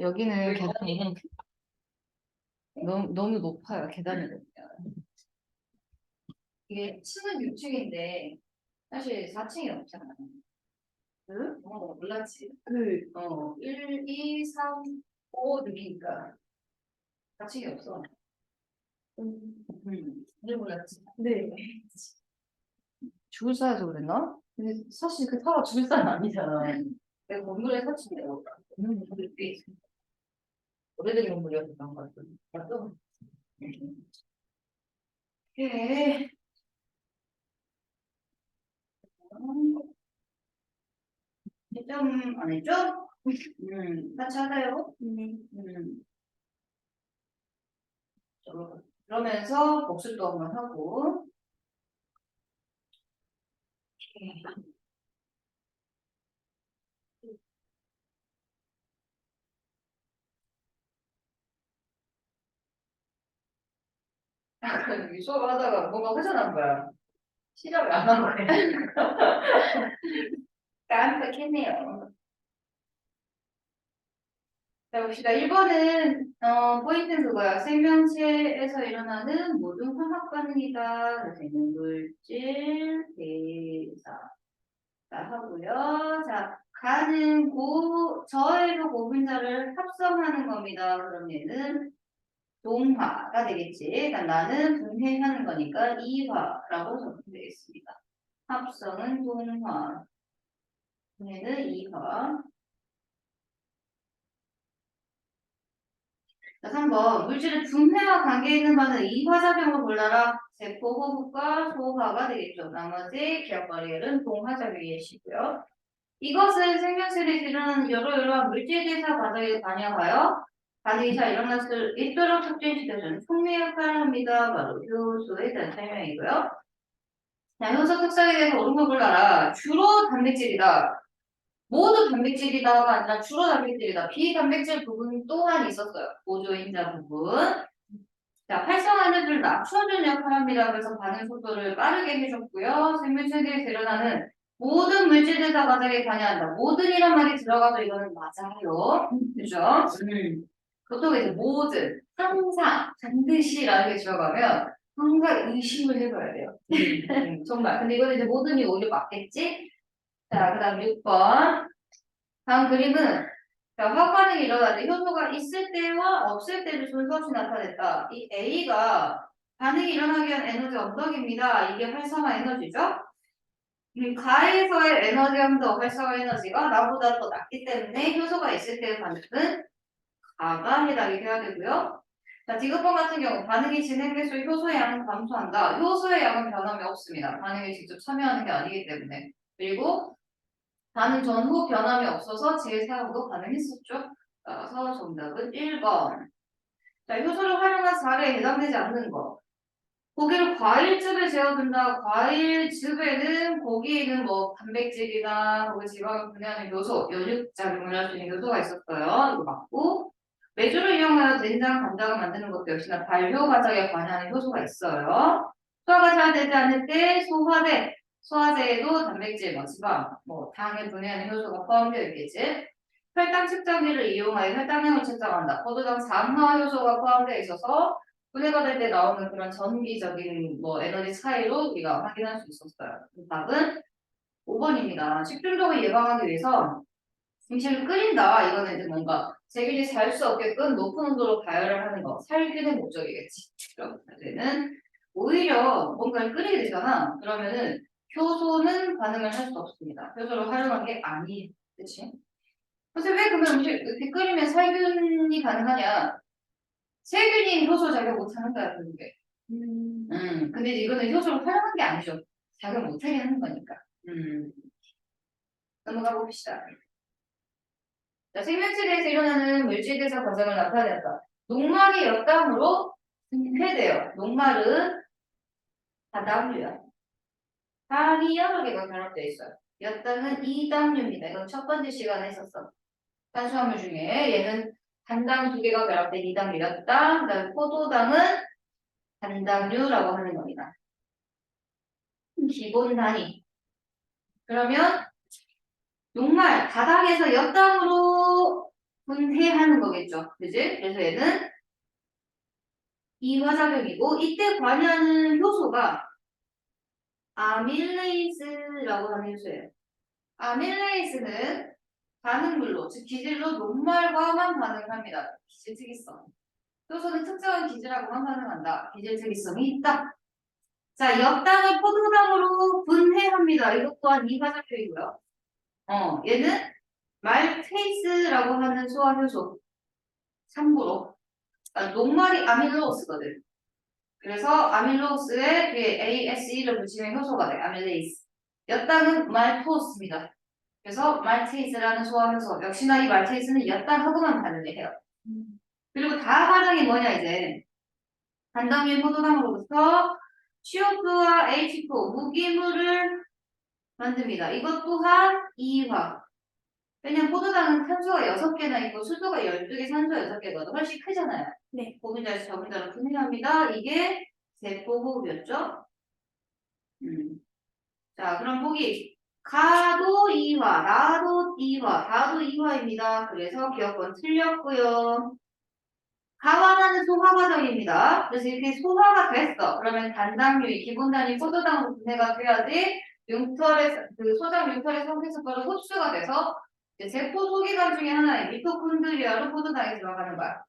여기는 계단이 너무 높아요. 계단이 높아요. 이게 층은 6층인데 사실 4층이 없잖아요. 응? 몰랐지. 1, 2, 3, 5 느리니까 4층이 없어. 이제 몰랐지. 네. 죽을 살아서 그랬나? 근데 사실 그 타워 죽을 살은 아니잖아. 내가 건물에 설치돼요. 건물이 꽤 있어. 오래된 건물이어서 그런 것 같아. 맞죠? 예. 좀 안 했죠? 같이 하세요. 그러면서 복습도 한번 하고. 수업 하다가 뭔가 회전한 거야. 시작을 안 한 거야. 깜빡했네요. 자, 봅시다. 1번은, 포인트는 그거야. 생명체에서 일어나는 모든 화학 반응이다. 그래서 있는 물질, 대사. 자, 하고요. 자, 가는 저에서 고분자를 합성하는 겁니다. 그럼 얘는 동화가 되겠지. 일단 나는 분해하는 거니까 이화라고 적용되겠습니다. 합성은 동화, 분해는 이화. 자, 3번. 물질의 분해와 관계 있는 바는 이화작용을 골라라. 세포 호흡과 소화가 되겠죠. 나머지 기억거리엘은 동화작용이시고요. 이것은 생명체에서 일어나는 여러여러한 물질대사 과정에 관여하여 반응이 잘 일어날 수 있도록 촉진시켜주는 촉매 역할을 합니다. 바로 효소에 대한 설명이고요. 자, 효소 특성에 대해서 옳은 걸 골라라. 주로 단백질이다. 모두 단백질이다가 아니라 주로 단백질이다. 비단백질 부분 또한 있었어요. 보조인자 부분. 자, 활성화 에너지를 낮춰주는 역할을 합니다. 그래서 반응 속도를 빠르게 해줬고요. 생물체계에 드러나는 모든 물질대사 과정에 관여한다. 모든이란 말이 들어가도 이거는 맞아요. 그죠? 보통 이제 모든, 항상, 반드시라는 게 들어가면 항상 의심을 해봐야 돼요. 정말. 근데 이거는 이제 모든이 오히려 맞겠지? 자, 그 다음 6번. 다음 그림은 자, 화학 반응이 일어나는데 효소가 있을 때와 없을 때를 순서없이 나타냈다. 이 A가 반응이 일어나기 위한 에너지 언덕입니다. 이게 활성화 에너지죠? 가에서의 에너지 언덕 활성화 에너지가 나보다 더 낮기 때문에 효소가 있을 때의 반응은 가가 해당이 돼야 되고요. 자, 디귿번 같은 경우 반응이 진행될수록 효소의 양은 감소한다. 효소의 양은 변함이 없습니다. 반응에 직접 참여하는 게 아니기 때문에. 그리고 반응 전후 변함이 없어서 제4호도 반응했었죠. 따라서 정답은 1번. 자, 효소를 활용한 사례에 해당되지 않는 거. 고기를 과일즙에 재워둔다. 과일즙에는 고기에는 뭐 단백질이나 혹은 지방을 분해하는 요소, 연육작용을 할 수 있는 요소가 있었어요. 이거 맞고. 메주를 이용하여 된장, 간장을 만드는 것도 역시나 발효 과정에 관여하는 효소가 있어요. 소화가 잘 되지 않을 때 소화제에도 단백질, 뭐 지방, 뭐 당을 분해하는 효소가 포함되어 있겠지. 혈당 측정기를 이용하여 혈당량을 측정한다. 포도당 산화 효소가 포함되어 있어서 분해가 될 때 나오는 그런 전기적인 뭐 에너지 차이로 우리가 확인할 수 있었어요. 답은 5번입니다. 식중독을 예방하기 위해서 음식을 끓인다. 이거는 이제 뭔가 세균이 살 수 없게끔 높은 온도로 가열을 하는 거. 살균의 목적이겠지. 그럼 얘는 오히려 뭔가를 끓이게 되잖아. 그러면은 효소는 반응을 할 수 없습니다. 효소를 활용한 게 아니, 그치? 그래서 왜 그러면 음식 이렇게 끓이면 살균이 가능하냐? 세균이 효소 작용 못하는 거야, 결국에. 근데 이거는 효소를 활용한 게 아니죠. 작용 못하게 하는 거니까. 넘어가 봅시다. 자, 생명체에서 일어나는 물질대사 과정을 나타낸다. 녹말이 엿담으로 분해돼요. 녹말은 다당류야. 당이 여러 개가 결합되어 있어요. 엿당은 이당류입니다. 이건 첫 번째 시간에 했었어. 탄수화물 중에 얘는 단당 두 개가 결합된 이당류 엿당, 그다음에 포도당은 단당류라고 하는 겁니다. 기본 단위. 그러면 녹말 바닥에서 엿당으로 분해하는 거겠죠. 그지? 그래서 얘는 이화작용이고 이때 관여하는 효소가 아밀레이스라고 하는 효소예요. 아밀레이스는 반응물로, 즉 기질로 녹말과만 반응합니다. 기질 특이성. 효소는 특정한 기질하고만 반응한다. 기질 특이성이 있다. 자, 엽당을 포도당으로 분해합니다. 이것 또한 이화작용이고요. 얘는 말테이스라고 하는 소화효소. 참고로. 녹말이 아밀로스거든. 그래서 아밀로스에 뒤에 ASE를 붙이면 효소가 돼. 아밀레이스. 엿당은 말토스입니다. 그래서 말테이스라는 소화효소. 역시나 이 말테이스는 엿당하고만 반응을 해요. 그리고 다 과정이 뭐냐 이제. 단당류 포도당으로부터 CO2와 H2O 무기물을 만듭니다. 이것 또한 이화. 왜냐면 포도당은 탄소가 6개나 있고 수소가 12개, 산소 6개거든. 훨씬 크잖아요. 네. 고분자에서 저분자로 분해합니다. 이게 세포호흡이었죠. 자, 그럼 보기. 가도 이화, 나도 이화, 다도 이화입니다. 그래서 기억권 틀렸고요. 가화라는 소화 과정입니다. 그래서 이렇게 소화가 됐어. 그러면 단당류의 기본 단위 포도당으로 분해가 돼야지 융털의 그 소장 융털의 성분수가로 흡수가 돼서 이제 세포 소기관 중에 하나인 미토콘드리아로 포도당이 들어가는 거야.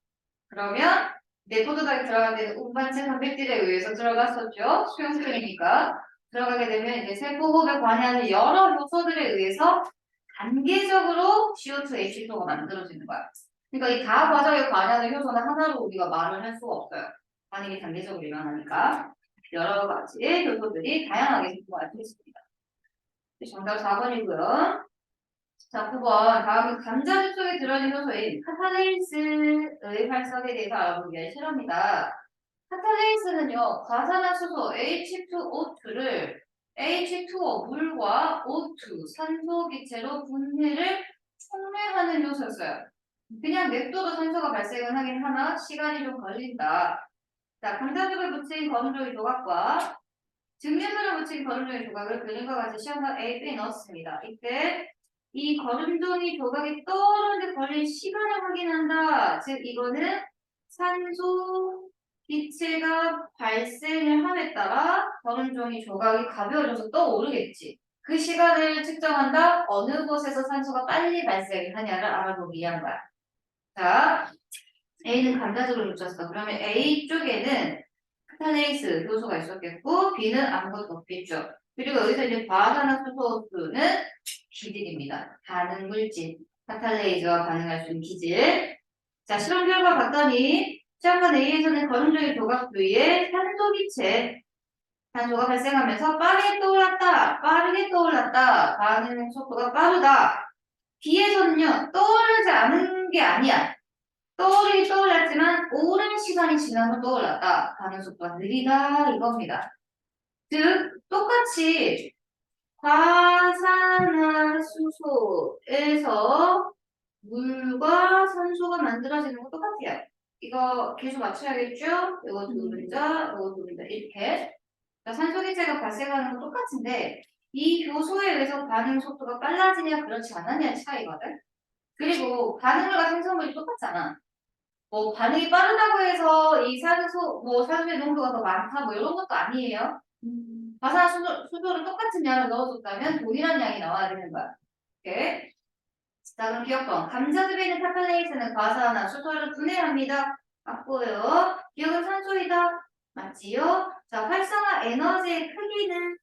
그러면 이제 포도당이 들어갈 때는 운반체 단백질에 의해서 들어갔었죠. 수용성이니까 들어가게 되면 이제 세포 호흡에 관여하는 여러 요소들에 의해서 단계적으로 CO2, H2O가 만들어지는 거야. 그러니까 이 다 과정에 관여하는 효소는 하나로 우리가 말을 할 수가 없어요. 반응이 단계적으로 일어나니까 여러 가지의 요소들이 다양하게 생성할 수 있습니다. 정답 4번이고요. 자, 9번. 다음은 감자주 속에 들어있는 효소인 카탈레이스의 활성에 대해서 알아보기 위한 실험입니다. 카탈레이스는요, 과산화수소 H2O2를 H2O 물과 O2 산소 기체로 분해를 촉매하는 효소였어요. 그냥 냅둬도 산소가 발생은 하긴 하나 시간이 좀 걸린다. 자, 감자죽을 묻힌 거름종이 조각과 증류수를 묻힌 거름종이 조각을 그림과 같이 시험관 A, B에 넣었습니다. 이때 이 거름종이 조각이 떠오르는데 걸린 시간을 확인한다. 즉 이거는 산소 기체가 발생을 함에 따라 거름종이 조각이 가벼워져서 떠오르겠지. 그 시간을 측정한다. 어느 곳에서 산소가 빨리 발생하냐를 알아보기 위한 거야. 자, A는 감자죽을 묻혔어. 그러면 A 쪽에는 카탈레이스 효소가 있었겠고, B는 아무것도 없겠죠. 그리고 여기서 이제 과산화수소수는 기질입니다. 반응 물질. 카탈레이즈와 반응할 수 있는 기질. 자, 실험 결과 봤더니, 시험관 A에서는 거름종의 조각 부위에 산소 기체, 산소가 발생하면서 빠르게 떠올랐다. 빠르게 떠올랐다. 반응 속도가 빠르다. B에서는요, 떠오르지 않은 게 아니야. 떠오르긴 떠올랐지만 오랜 시간이 지나서 떠올랐다. 반응 속도가 느리다 이겁니다. 즉 똑같이 과산화수소에서 물과 산소가 만들어지는 거 똑같아요. 이거 계속 맞춰야겠죠? 이거 두 문자, 이거 두 문자 이렇게. 그러니까 산소 기체가 발생하는 건 똑같은데 이 효소에 의해서 반응 속도가 빨라지냐 그렇지 않느냐의 차이거든. 그리고 반응물과 생성물이 똑같잖아. 뭐 반응이 빠르다고 해서 이 산소 뭐 산소의 농도가 더 많다 뭐 이런 것도 아니에요. 수소를 똑같은 양을 넣어줬다면 동일한 양이 나와야 되는 거야. 오케이. 자 그럼 기억번 감자즙에 있는 카탈레이스는 과산화 수소를 분해합니다. 맞고요. 기억은 산소이다. 맞지요? 자 활성화 에너지의 크기는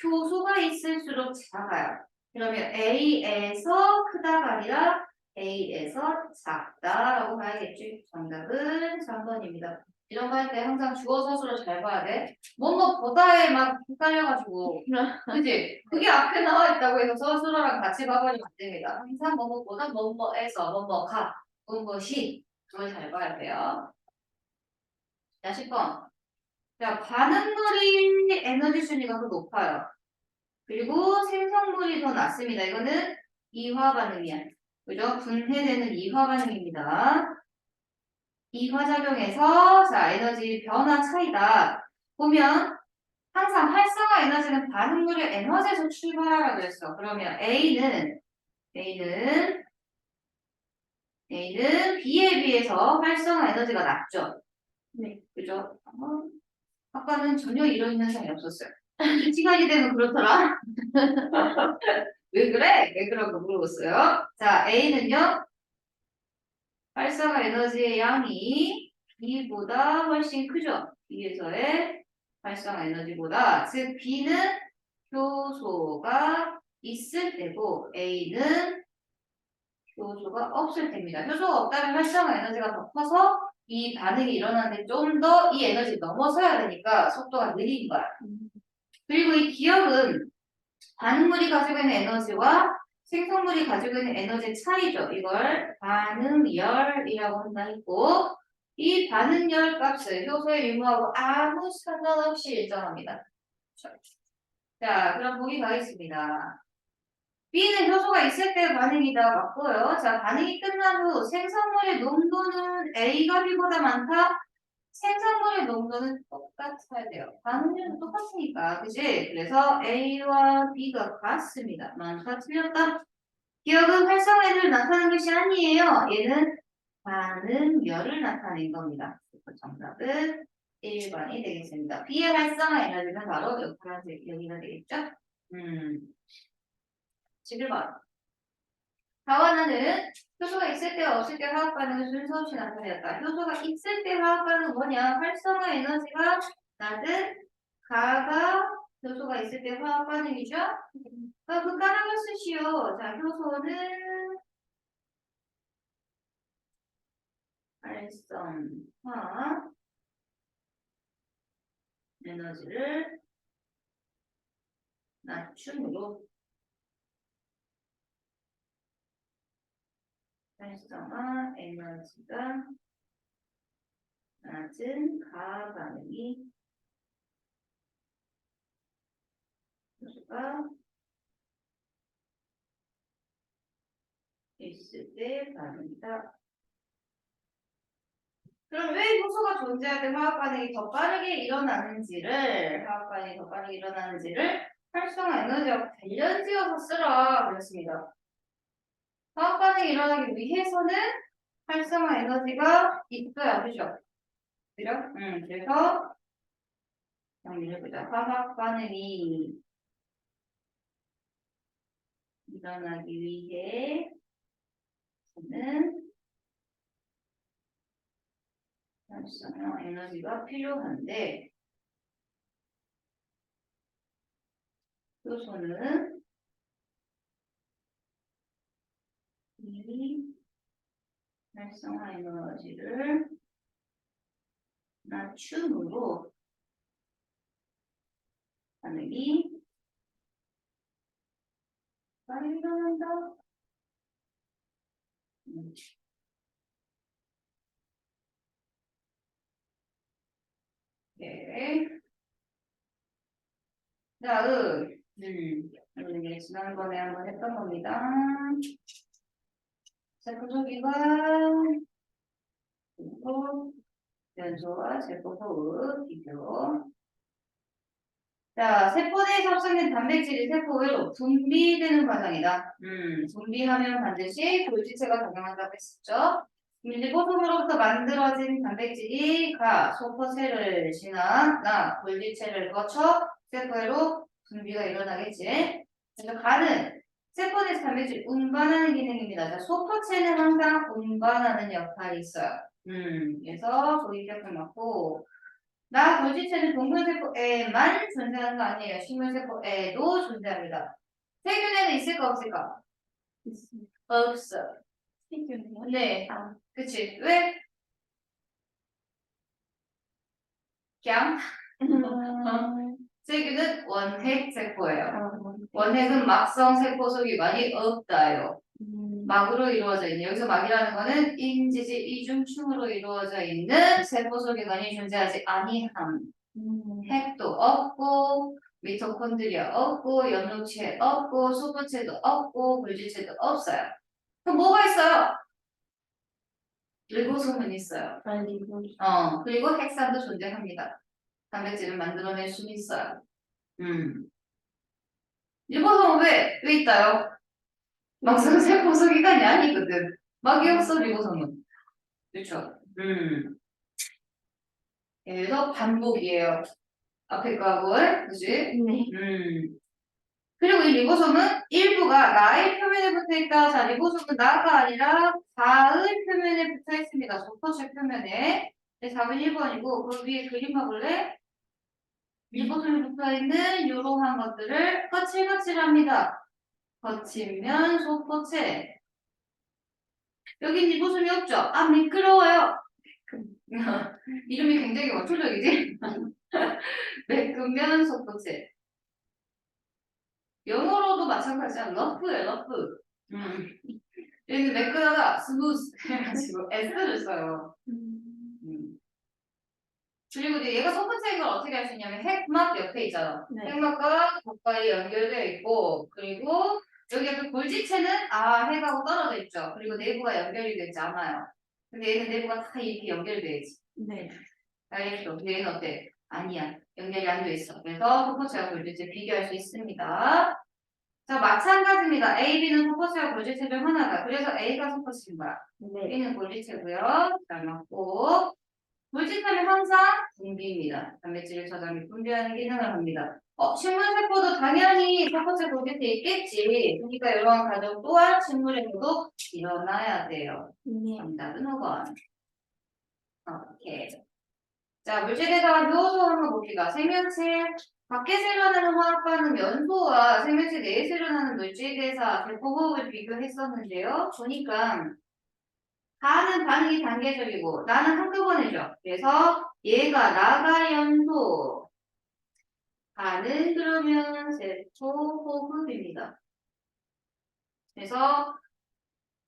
효소가 있을수록 작아요. 그러면 A에서 크다가 아니라 A에서 작다라고 봐야겠지. 정답은 3번입니다. 이런 거 할 때 항상 주어 서술을 잘 봐야 돼. 뭐뭐보다에 막 헷갈려가지고. 그지? 그게 앞에 나와 있다고 해서 서술어랑 같이 봐버리면 안 됩니다. 항상 뭐뭐보다 뭐뭐에서 뭐뭐가 무엇이 그걸 잘 봐야 돼요. 자, 10번. 자, 반응물이 에너지 순위가 더 높아요. 그리고 생성물이 더 낮습니다. 이거는 이화 반응이야. 그죠? 분해되는 이화 반응입니다. 이화작용에서 자 에너지 변화 차이다. 보면 항상 활성화 에너지는 반응물의 에너지에서 출발하라고 했어. 그러면 A는 A는 B에 비해서 활성화 에너지가 낮죠. 네. 그죠? 아까는 전혀 이런 현상이 없었어요. 시간이 되면 그렇더라. 왜 그래? 왜 그런 거 물어봤어요. 자, A는요. 활성화 에너지의 양이 B보다 훨씬 크죠. B에서의 활성화 에너지보다. 즉, B는 효소가 있을 때고 A는 효소가 없을 때입니다. 효소가 없다면 활성화 에너지가 더 커서 이 반응이 일어나는데 좀 더 이 에너지를 넘어서야 되니까 속도가 느린 거야. 그리고 이 기억은 반응물이 가지고 있는 에너지와 생성물이 가지고 있는 에너지의 차이죠. 이걸 반응열이라고 한다 했고 이 반응열 값을 효소의 유무하고 아무 상관없이 일정합니다. 자, 그럼 보기 가겠습니다. B는 효소가 있을 때 반응이다 맞고요. 자, 반응이 끝난 후 생성물의 농도는 A가 B보다 많다. 생성물의 농도는 똑같아야 돼요. 반응률은 똑같으니까, 그지? 그래서 A와 B가 같습니다. 많다, 틀렸다. 기억은 활성화를 나타내는 것이 아니에요. 얘는 반응열을 나타낸 겁니다. 그래서 정답은 1번이 되겠습니다. B의 활성화 에너지는 바로 이 파란색 여기가 되겠죠? 11번. 다와 나는 효소가 있을 때와 없을 때 화학 반응을 순서 없이 나타내었다. 효소가 있을 때 화학 반응은 뭐냐? 활성화 에너지가 낮은 가가 효소가 있을 때 화학 반응이죠? 그 까는 걸 쓰시오. 자, 효소는 활성화 에너지를 낮춤으로 활성화 에너지가 낮은 가 반응이 효소가 있을 때 반응이다. 그럼 왜 효소가 존재할 때 화학 반응이 더 빠르게 일어나는지를 활성화 에너지와 관련지어서 쓰라 그랬습니다. 화학 반응이 일어나기 위해서는 활성화 에너지가 있어야 되죠. 그죠? 그래서 정리를 해보자. 화학 반응이 일어나기 위해서는 활성화 에너지가 필요한데 효소는 이 활성화 에너지를 낮춤으로 반응이 빨리 일어난다. 네. 다음, 이게 지난번에 한번 했던 겁니다. 세포소기가 그리고 연소와 세포소의 비교. 자, 세포 내에 합성된 단백질이 세포 외로 분비되는 과정이다. 분비하면 반드시 골지체가 작용한다고 했었죠. 밀리포솜으로부터 만들어진 단백질이 가 소포체를 지나 나 골지체를 거쳐 세포로 분비가 일어나겠지. 그래서 가는 세포 내 단백질 운반하는 기능입니다. 자, 소포체는 항상 운반하는 역할이 있어요. 그래서 조직격을 맡고 나 골지체는 동물세포에만 존재하는 거 아니에요. 식물세포에도 존재합니다. 세균에는 있을까 없을까? 있습니다. 없어. 세균이요? 네. 아, 그치. 왜? 그냥 세균은 원핵세포예요. 원핵은 막성 세포 속이 많이 없다요. 막으로 이루어져 있는 여기서 막이라는 거는 인지지 이중충으로 이루어져 있는 세포 속에관이 존재하지 아니함. 핵도 없고 미토콘드리아 없고 염록체 없고 소포체도 없고 골지체도 없어요. 그럼 뭐가 있어요? 리보솜은 있어요. 알리고. 그리고 핵산도 존재합니다. 단백질을 만들어낼 수는 있어요. 리보솜은 왜 있다요? 막상 세포 속기관이 아니거든. 막이었어, 리보솜은. 그렇죠? 그래서 반복이에요. 앞에 거하고의, 그지? 네. 그리고 이 리보솜은 일부가 나의 표면에 붙어 있다. 자, 리보솜은 나가 아니라 가의 표면에 붙어 있습니다. 적토체 표면에. 네, 답은 1번이고, 그 위에 그림만 볼래? 리보솜이 붙어 있는 이러한 것들을 거칠거칠합니다. 거칠면 속토체. 여긴 리보솜이 없죠? 아, 미끄러워요. 이름이 굉장히 원초적이지? 매끈면 속도체. 영어로도 마찬가지야. 러프예요, 러프. 얘는 매끈하다, 스무스 해가지고 S를 써요. 음. 그리고 이제 얘가 속도체인 걸 어떻게 할 수 있냐면 핵막 옆에 있잖아. 네. 핵막과 가까이 연결되어 있고, 그리고 여기 그 골지체는 핵하고 떨어져 있죠. 그리고 내부가 연결이 되지 않아요. 근데 얘는 내부가 다 이렇게 연결되어 있지. 네. 알겠어. 근데 얘는 어때? 아니야. 연결이 안 돼 있어. 그래서 속도체와 골지체 비교할 수 있습니다. 자, 마찬가지입니다. A, B는 속도체와 골지체 중 하나다. 그래서 A가 속도체인 거야. 네. B는 골지체고요. 잘 맞고. 골지체는 항상 분비입니다. 단백질을 저장해 분비하는 기능을 합니다. 식물세포도 당연히 속도체 골지체 있겠지. 그러니까 이러한 과정 또한 식물에서도 일어나야 돼요. 네. 정답은 5번. 오케이. 자, 물질에다가 요소 한번 봅시다. 생명체 밖에서 일어나는 화학 반응 연소와 생명체 내에서 일어나는 물질 대사 대포호흡을 비교했었는데요. 보니까 다는 반응이 단계적이고 나는 한꺼번에죠. 그래서 얘가 나가 연소, 다는 그러면 세포호흡입니다. 그래서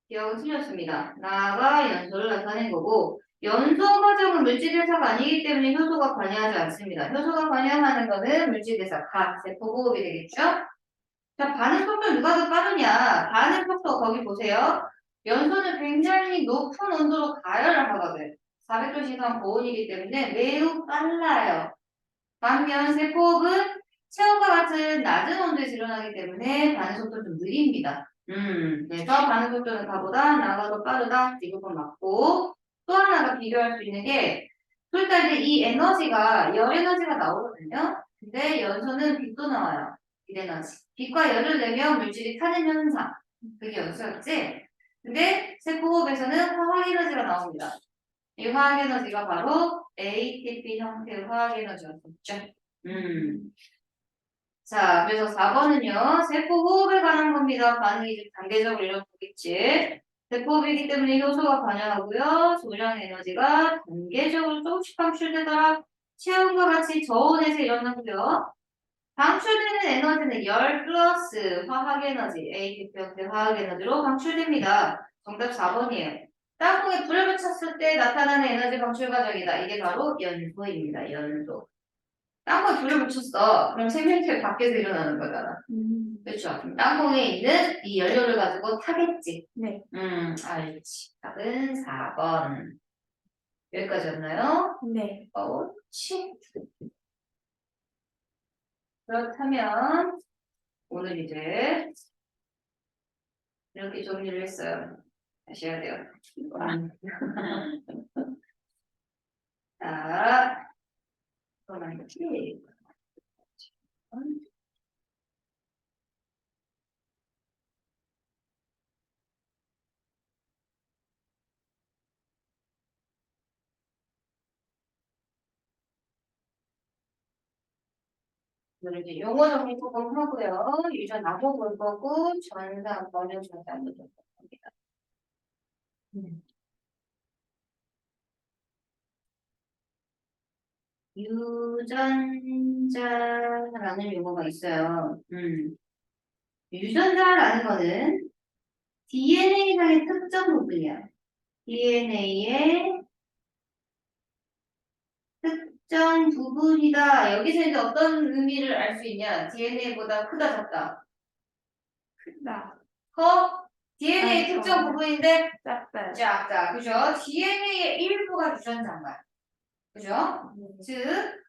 기억은 틀렸습니다. 나가 연소를 나타낸 거고 연소 과정은 물질대사가 아니기 때문에 효소가 관여하지 않습니다. 효소가 관여하는 거는 물질대사, 세포호흡이 되겠죠? 자, 반응 속도 누가 더 빠르냐? 반응 속도 거기 보세요. 연소는 굉장히 높은 온도로 가열을 하거든. 400도 이상 고온이기 때문에 매우 빨라요. 반면 세포호흡은 체온과 같은 낮은 온도에서 일어나기 때문에 반응 속도는 좀 느립니다. 그래서 반응 속도는 가보다 나가 더 빠르다. 이건 맞고 또 하나가 비교할 수 있는 게 그러니까 이제 이 에너지가 열 에너지가 나오거든요. 근데 연소는 빛도 나와요. 빛 에너지. 빛과 열을 내면 물질이 타는 현상. 그게 연소였지. 근데 세포호흡에서는 화학 에너지가 나옵니다. 이 화학 에너지가 바로 ATP 형태의 화학 에너지였었죠. 자, 그래서 4번은요, 세포 호흡에 관한 겁니다. 반응이 좀 단계적으로 일어나겠지. 세포 호흡이기 때문에 효소가 관여하고요. 조량 에너지가 단계적으로 조금씩 방출되더라. 체온과 같이 저온에서 일어나고요. 방출되는 에너지는 열 플러스 화학 에너지, ATP 형태 화학 에너지로 방출됩니다. 정답 4번이에요. 땅콩에 불을 붙였을 때 나타나는 에너지 방출 과정이다. 이게 바로 연소입니다. 연소. 땅콩에 불을 붙였어. 그럼 생명체 밖에서 일어나는 거잖아. 그렇죠? 그럼 땅콩에 있는 이 연료를 가지고 타겠지. 네. 알지. 답은 4번. 여기까지였나요? 네. 옳지. 그렇다면 오늘 이제 이렇게 정리를 했어요. 다시 해야 돼요. 자, 그러면 이렇게 오늘 이제 용어 정리 조금 하고요. 유전 암호 볼 거고 전산, 번역 전산도 볼 겁니다. 유전자라는 용어가 있어요. 유전자라는 거는 DNA상의 특정 부분이야. DNA의 특정 부분이다. 여기서 이제 어떤 의미를 알 수 있냐? DNA보다 크다, 작다. 크다. 커? DNA 아, 특정 부분인데 작다. 작다. 그죠? DNA의 일부가 유전자인 거야. 그죠? 즉,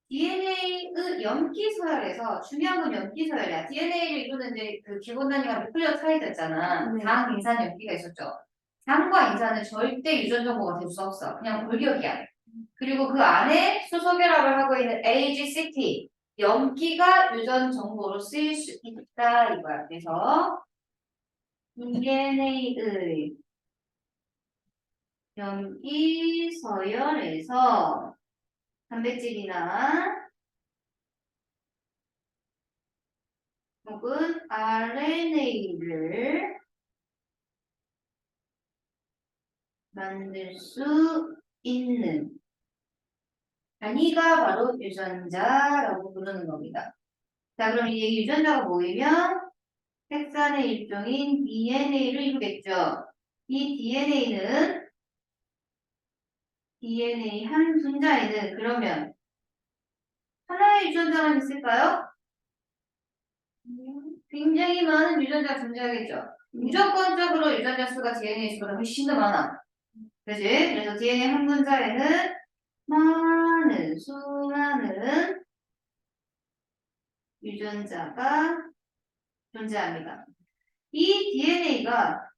DNA의 염기 서열에서 중요한 건 염기 서열이야. DNA를 이루는 이제 그 기본 단위가 누클레오타이드였잖아. 네. 당, 인산, 염기가 있었죠. 상과 인사는 절대 유전 정보가 될 수 없어. 그냥 골격이야. 그리고 그 안에 수소 결합을 하고 있는 AGCT, 염기가 유전 정보로 쓰일 수 있다 이거야. 그래서 DNA의 염기 서열에서 단백질이나 혹은 RNA를 만들 수 있는 단위가 바로 유전자라고 부르는 겁니다. 자, 그럼 이 유전자가 모이면 색산의 일종인 DNA를 이루겠죠. 이 DNA 한 분자에는 그러면 하나의 유전자만 있을까요? 굉장히 많은 유전자가 존재하겠죠. 무조건적으로 유전자 수가 DNA 수보다 훨씬 더 많아. 그지? 그래서 DNA 한 분자에는 수많은 유전자가 존재합니다. 이 DNA가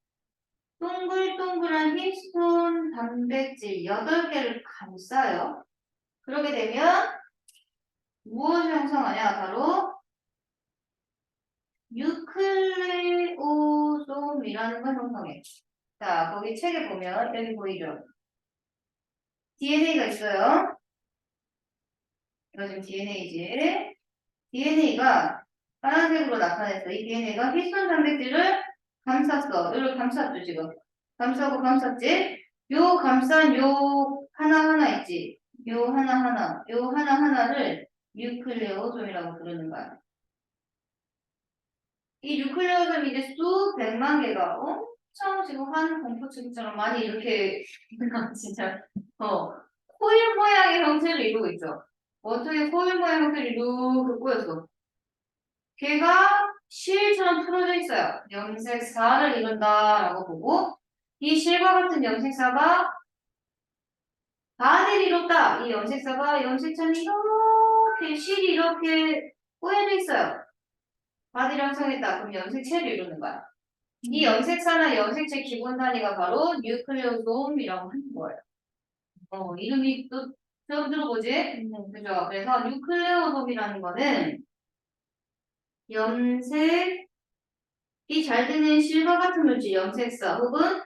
동글동글한 히스톤 단백질 8개를 감싸요. 그렇게 되면 무엇을 형성하냐? 바로 뉴클레오솜이라는 걸 형성해. 자, 거기 책에 보면 여기 보이죠? DNA가 있어요. 이거 지금 DNA지. DNA가 파란색으로 나타냈어. 이 DNA가 히스톤 단백질을 감쌌어. 이걸 감쌌죠, 지금. 감싸고 감쌌지? 요 감싼 요 하나하나 있지? 요 하나하나, 요 하나하나를 뉴클레오솜이라고 부르는 거야. 이 뉴클레오솜이 이제 수백만 개가 엄청 지금 한 공포증처럼 많이 이렇게 진짜 코일 모양의 형태를 이루고 있죠. 어떻게 코일 모양 형태를 이렇게 꼬였어? 걔가 실처럼 풀어져 있어요. 염색사를 이룬다라고 보고 이 실과 같은 염색사가 바디를 이뤘다. 이 염색사가 염색천이 이렇게 실이 이렇게 꼬여져 있어요. 바디를 형성했다. 그럼 염색체를 이루는 거야. 이 염색사나 염색체 기본 단위가 바로 뉴클레오솜이라고 하는 거예요. 이름이 또 처음 들어보지? 그죠? 그래서 뉴클레오솜이라는 거는 염색이 잘 되는 실과 같은 물질 염색사 혹은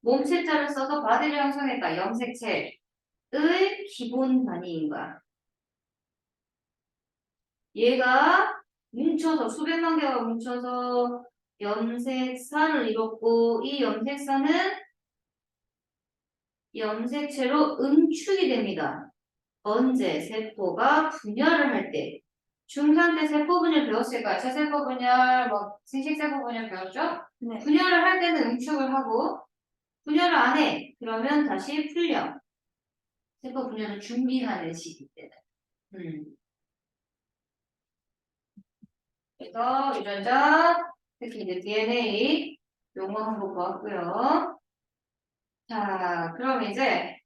몸체자를 써서 바디를 형성했다. 염색체의 기본 단위인 거야. 얘가 뭉쳐서 수백만 개가 뭉쳐서 염색사를 이뤘고 이 염색사는 염색체로 응축이 됩니다. 언제? 세포가 분열을 할 때. 중3 때 세포 분열 배웠을까요? 세세포 분열, 생식세포 분열 배웠죠? 네. 분열을 할 때는 응축을 하고 분열을 안 해. 그러면 다시 풀려. 세포 분열을 준비하는 시기 때는. 그래서 유전자, 특히 이제 DNA 용어 한번 보았고요. 자, 그럼 이제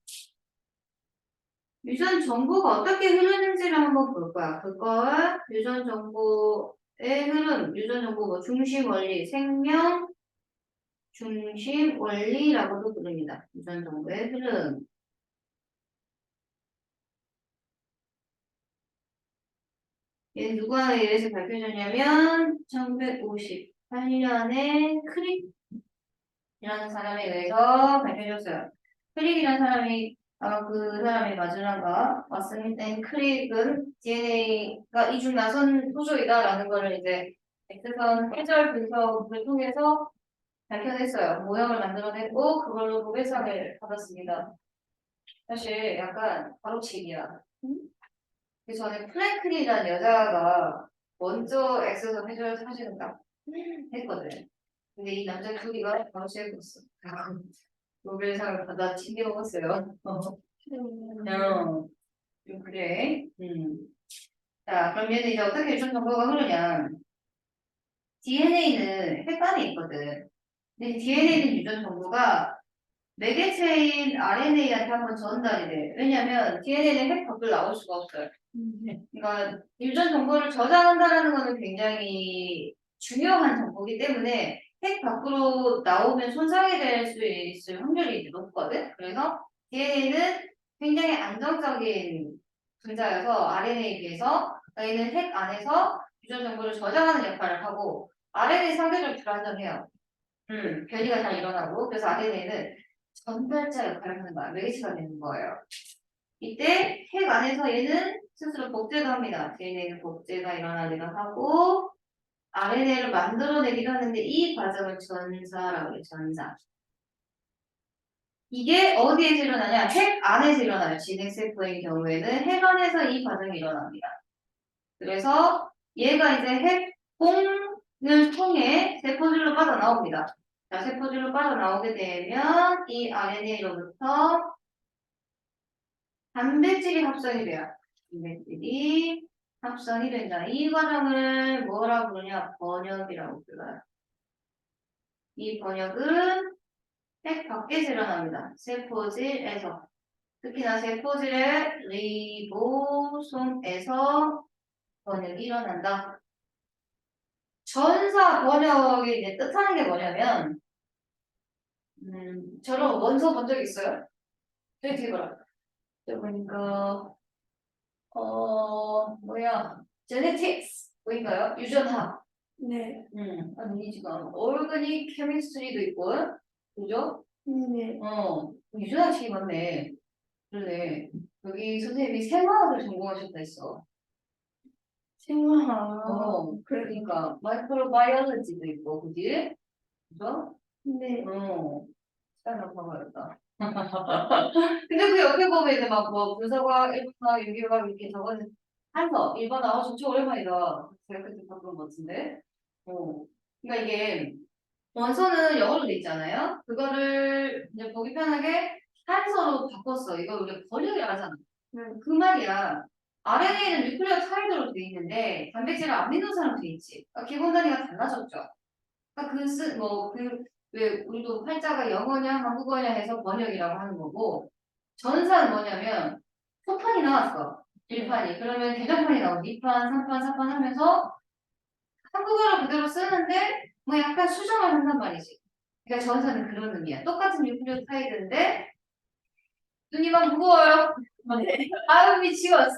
유전 정보가 어떻게 흐르는지를 한번 볼 거야. 그걸 유전 정보의 흐름, 유전 정보 중심 원리, 생명 중심 원리라고도 부릅니다. 유전 정보의 흐름. 얘 누구에 의해서 밝혀졌냐면 1958년에 크릭이라는 사람에 의해서 밝혀졌어요. 크릭이라는 사람이 아마 그 사람이 맞으란가 왓슨 크릭은 DNA가 이중 나선 구조이다라는 거를 이제 X선 해절 분석을 통해서 밝혀냈어요. 모형을 만들어냈고 그걸로 노벨상을 받았습니다. 사실 약간 바로치기야. 그 전에 플랭클이라는 여자가 먼저 X선 해절 사진을 딱 했거든. 근데 이 남자 둘이가 바로치기했어. 노벨상을 받아 챙겨 먹었어요. 좀 그래. 자, 그럼 얘는 이제 어떻게 유전 정보가 흐르냐. DNA는 핵 안에 있거든. 근데 DNA는 유전 정보가 매개체인 RNA한테 한번 전달이 돼. 왜냐면 DNA는 핵 밖을 나올 수가 없어요. 그러니까 유전 정보를 저장한다는 거는 굉장히 중요한 정보이기 때문에 핵 밖으로 나오면 손상이 될 수 있을 확률이 이제 높거든. 그래서 DNA는 굉장히 안정적인 분자여서 RNA에 비해서 얘는 핵 안에서 유전 정보를 저장하는 역할을 하고 RNA 상대적으로 불안정해요. 변이가 잘 일어나고 그래서 RNA는 전달자 역할을 하는 거야. 매개체가 되는 거예요. 이때 핵 안에서 얘는 스스로 복제도 합니다. DNA는 복제가 일어나기도 하고 RNA를 만들어내기도 하는데 이 과정을 전사라고 해요. 전사. 이게 어디에서 일어나냐? 핵 안에서 일어나요. 진핵세포의 경우에는 핵 안에서 이 과정이 일어납니다. 그래서 얘가 이제 핵공을 통해 세포질로 빠져나옵니다. 자, 세포질로 빠져나오게 되면 이 RNA로부터 단백질이 합성이 돼요. 단백질이 합성이 된다. 이 과정을 뭐라고 부르냐? 번역이라고 불러요. 이 번역은 핵 밖에서 일어납니다. 세포질에서. 특히나 세포질의 리보솜에서 번역이 일어난다. 전사 번역이 이제 뜻하는 게 뭐냐면, 저런 원서 본 적 있어요? 저기 뒤에 봐라. 저 보니까, genetics 보인가요? 유전학. 네. 아니, 지금, organic chemistry도 있고, 그죠? 네. 유전학식이 많네. 그러네. 여기 선생님이 생화학을 전공하셨다 했어. 생화학. 그러니까, 마이크로바이올로지도 있고, 그지? 그죠? 네. 시간을 봐봐야겠다. 근데 그 옆에 보면 이제 막 뭐 분석학, 일반학, 유기학 이렇게 적어진 한서, 일반학, 진짜 오랜만이다. 제가 그때 봤던 것 같은데. 그러니까 이게 원서는 영어로 돼 있잖아요. 그거를 이제 보기 편하게 한서로 바꿨어. 이거 우리가 번역을 하잖아. 그 말이야. RNA는 뉴클레오타이드로 돼 있는데 단백질은 아미노산으로 돼 있지. 그러니까 기본 단위가 달라졌죠. 그러니까 왜 우리도 활자가 영어냐 한국어냐 해서 번역이라고 하는 거고 전사는 뭐냐면 소판이 나왔어. 1판이. 그러면 개정판이 나오고 2판, 3판, 4판 하면서 한국어로 그대로 쓰는데 뭐 약간 수정을 한단 말이지. 그러니까 전사는 그런 의미야. 똑같은 뉴클레오타이드인데 눈이 막 무거워요. 네. 아유 미치겠어.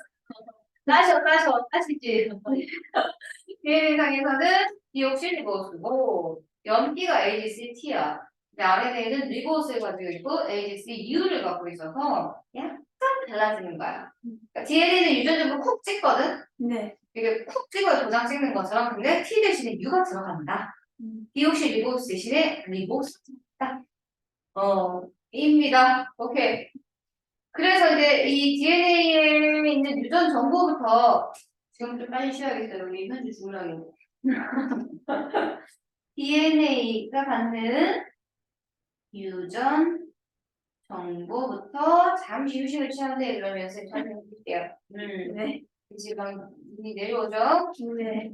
따시지. DNA상에서는 디옥실리보스고 염기가 AGCT야. 근데 RNA는 리보스를 가지고 있고 AGCU를 갖고 있어서 약간 달라지는 거야. 그러니까 DNA는 유전적으로 콕 찍거든. 네. 이게 콕 찍어야 도장 찍는 것처럼 근데 T 대신에 U가 들어간다. 디옥실리보스 대신에 리보스 딱. 입니다. 오케이. 그래서 이제 이 DNA에 있는 유전 정보부터 지금 좀 빨리 쉬어야겠어요. 우리 현주 죽으려고. DNA가 갖는 유전 정보부터 잠시 휴식을 취하는데 그러면 선생님 설명드릴게요. 네. 지금 눈이 내려오죠? 네.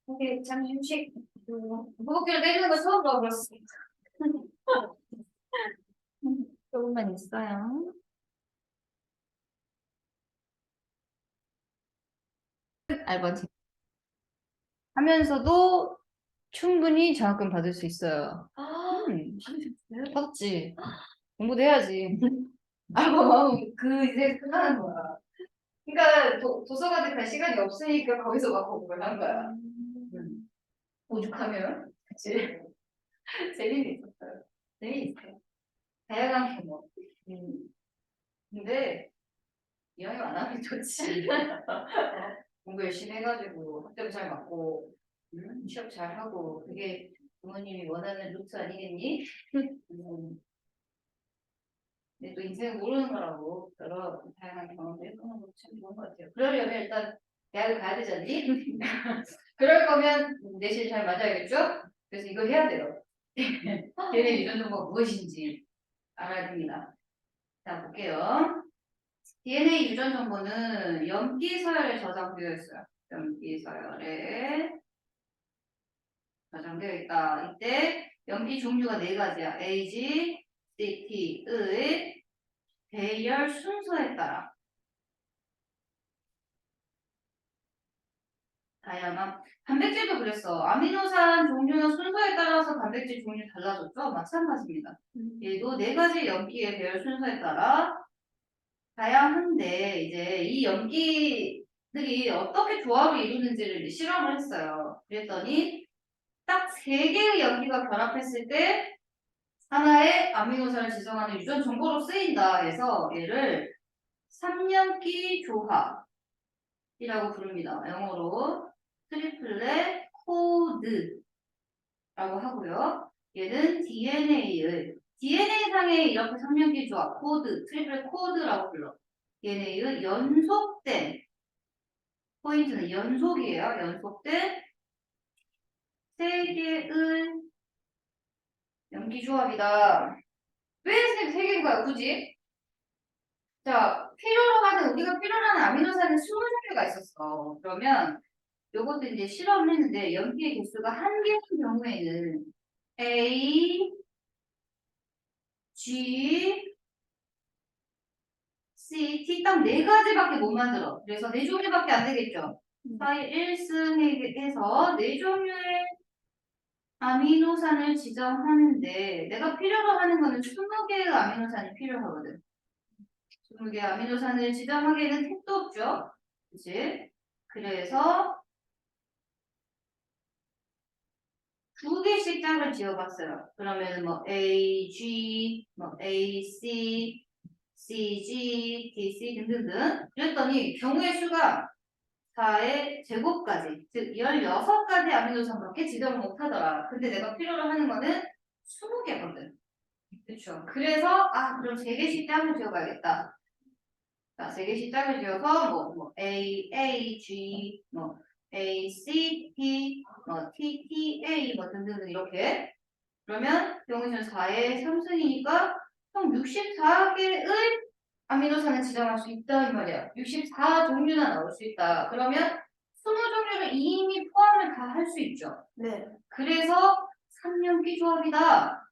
오케이, 잠시 휴식. 호흡기를 내주는 거 처음 들어봤습니다. 조금만 있어요. 알바지. 하면서도 충분히 장학금 받을 수 있어요. 받으셨어요? 받았지. 공부도 해야지. 그 이제 끝나는 거야. 그러니까 도서관에 갈 시간이 없으니까 거기서 막 공부를 한 거야. 오죽하면 그치? 재미는 있었어요. 재미있어요. 다양한 경험. 근데 이왕이면 안 하면 좋지. 공부 열심히 해가지고 학점 잘 맞고 취업 잘 하고 그게 부모님이 원하는 루트 아니겠니? 근데 또 인생은 모르는 거라고 여러 다양한 경험을 해보는 것도 참 좋은 것 같아요. 그러려면 일단 대학을 가야 되잖니? 그럴 거면 내신 잘 맞아야겠죠? 그래서 이거 해야 돼요. DNA 유전 정보가 무엇인지 알아야 됩니다. 자, 볼게요. DNA 유전 정보는 염기 서열에 저장되어 있어요. 염기 서열에 저장되어 있다. 이때 염기 종류가 네 가지야. Ag, CT의 배열 순서에 따라 다양한 단백질도 그랬어. 아미노산 종류나 순서에 따라서 단백질 종류 달라졌죠? 마찬가지입니다. 얘도 네 가지 염기의 배열 순서에 따라 다양한데 이제 이 염기들이 어떻게 조합을 이루는지를 이제 실험을 했어요. 그랬더니 딱 세 개의 염기가 결합했을 때 하나의 아미노산을 지정하는 유전 정보로 쓰인다 해서 얘를 삼염기 조합이라고 부릅니다. 영어로 트리플렛 코드라고 하고요. 얘는 DNA상의 이렇게 삼염기 조합 코드, 트리플렛 코드라고 불러. DNA의 연속된 포인트는 연속이에요. 연속된 세 개의 염기 조합이다. 왜 세 개인 거야, 굳이? 자, 우리가 필요로 하는 아미노산은 20종류가 있었어. 그러면 요것도 이제 실험을 했는데 염기의 개수가 한 개인 경우에는 A, G, C, T 딱 네 가지밖에 못 만들어. 그래서 네 종류밖에 안 되겠죠. 사이 1승해서 네 종류의 아미노산을 지정하는데 내가 필요로 하는 거는 20개의 아미노산이 필요하거든. 20개의 아미노산을 지정하기에는 택도 없죠. 그치? 그래서 두 개씩 짝을 지어봤어요. 그러면 뭐 A, G, 뭐 A, C, C, G, D, C 등등등. 그랬더니 경우의 수가 4의 제곱까지, 즉 16가지 아미노산밖에 지정을 못하더라. 근데 내가 필요로 하는 거는 20개거든. 그렇죠. 그래서 그럼 3개씩 짝을 지어봐야겠다. 자, 3개씩 짝을 지어서 뭐 A, A, G, 뭐 A, C, T, 뭐 T, T, A 뭐 등등 이렇게. 그러면 경우는 4의 3승이니까 총 64개의 아미노산을 지정할 수 있다 이 말이야. 64종류나 나올 수 있다. 그러면 20종류를 이미 포함을 다 할 수 있죠. 네. 그래서 3연기 조합이다.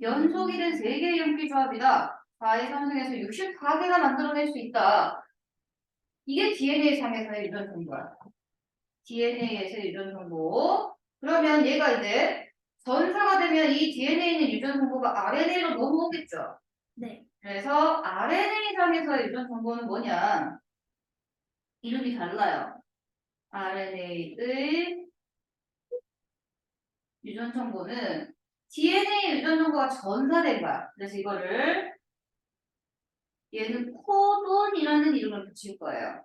연속이 된 3개의 연기 조합이다. 4의 3승에서 64개가 만들어낼 수 있다. 이게 DNA 상에서의 유전 정보야. DNA에서의 유전 정보. 그러면 얘가 이제 전사가 되면 이 DNA는 유전 정보가 RNA로 넘어오겠죠. 네. 그래서 RNA상에서의 유전 정보는 뭐냐? 이름이 달라요. RNA의 유전 정보는 DNA 유전 정보가 전사된 거야. 그래서 이거를 얘는 코돈이라는 이름을 붙일 거예요.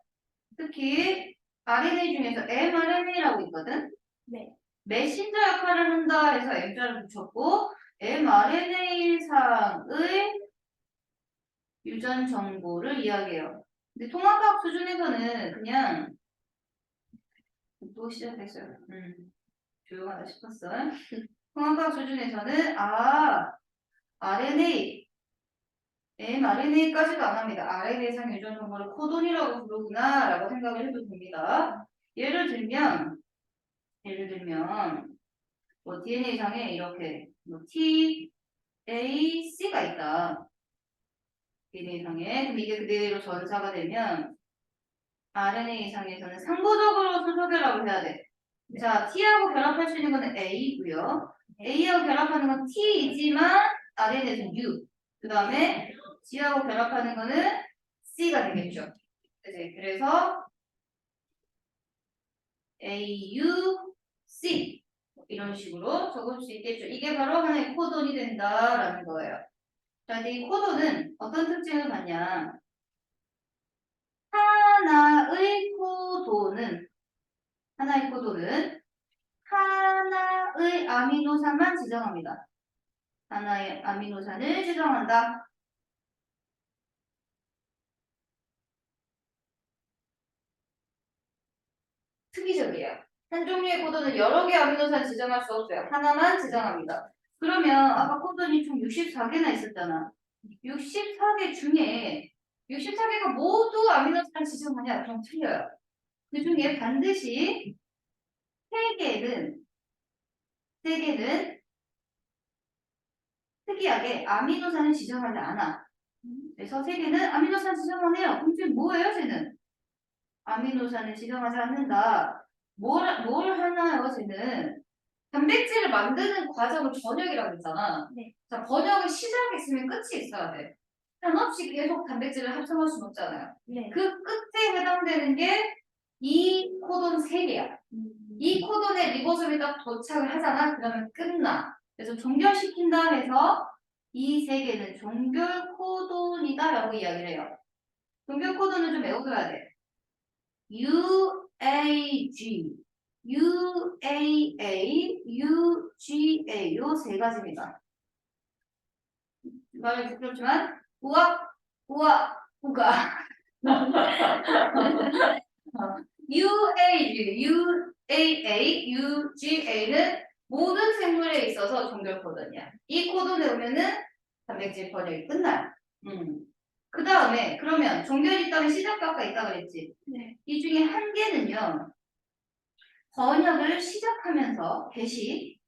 특히 RNA 중에서 mRNA라고 있거든. 네. 메신저 역할을 한다 해서 M자를 붙였고 mRNA상의 유전 정보를 이야기해요. 근데 통합학 수준에서는 그냥 또 시작했어요. 조용하다 싶었어. 통합학 수준에서는 RNA, mRNA까지도 안 합니다. RNA상 유전 정보를 코돈이라고 부르구나 라고 생각을 해도 됩니다. 예를 들면 뭐 DNA상에 이렇게 뭐 T, A, C가 있다. DNA상에. 근데 이게 그대로 전사가 되면 RNA상에서는 상부적으로 순서결합을 해야 돼. 자, T하고 결합할 수 있는 거는 A고요. A하고 결합하는 건 T이지만 RNA에서는 U. 그 다음에 G하고 결합하는 거는 C가 되겠죠. 그치? 그래서 A, U, C 이런 식으로 적을 수 있겠죠. 이게 바로 하나의 코돈이 된다라는 거예요. 자, 근데 이 코돈은 어떤 특징을 갖냐? 하나의 코돈은 하나의 아미노산만 지정합니다. 하나의 아미노산을 지정한다. 특이적이에요. 한 종류의 코돈은 여러 개 아미노산 지정할 수 없어요. 하나만 지정합니다. 그러면 아까 코돈이 총 64개나 있었잖아. 64개 중에 64개가 모두 아미노산 지정하냐? 그럼 틀려요. 그 중에 반드시 3개는 특이하게 아미노산을 지정하지 않아. 그래서 3개는 아미노산 지정하네요. 그럼 지금 뭐예요, 쟤는? 아미노산을 지정하지 않는다. 뭘 하나요, 쟤는? 단백질을 만드는 과정을 번역이라고 했잖아. 네. 자, 번역을 시작했으면 끝이 있어야 돼. 한없이 계속 단백질을 합성할 수는 없잖아요. 네. 그 끝에 해당되는 게 이 코돈 3개야. 이 코돈에 리보솜이 딱 도착을 하잖아. 그러면 끝나. 그래서 종결시킨다 해서 이 3개는 종결 코돈이다라고 이야기를 해요. 종결 코돈은 좀 외워둬야 돼. UAG, UAA, UGA 요 세 가지입니다. 말이 부끄럽지만 우악, 우악, 우가 UAG, UAA, UGA는 모든 생물에 있어서 종결 코돈이야. 이 코돈에 오면은 단백질 번역이 끝나요. 그 다음에 그러면 종결이 있다면 시작과가 있다 그랬지. 네. 이 중에 한 개는요. 번역을 시작하면서 게시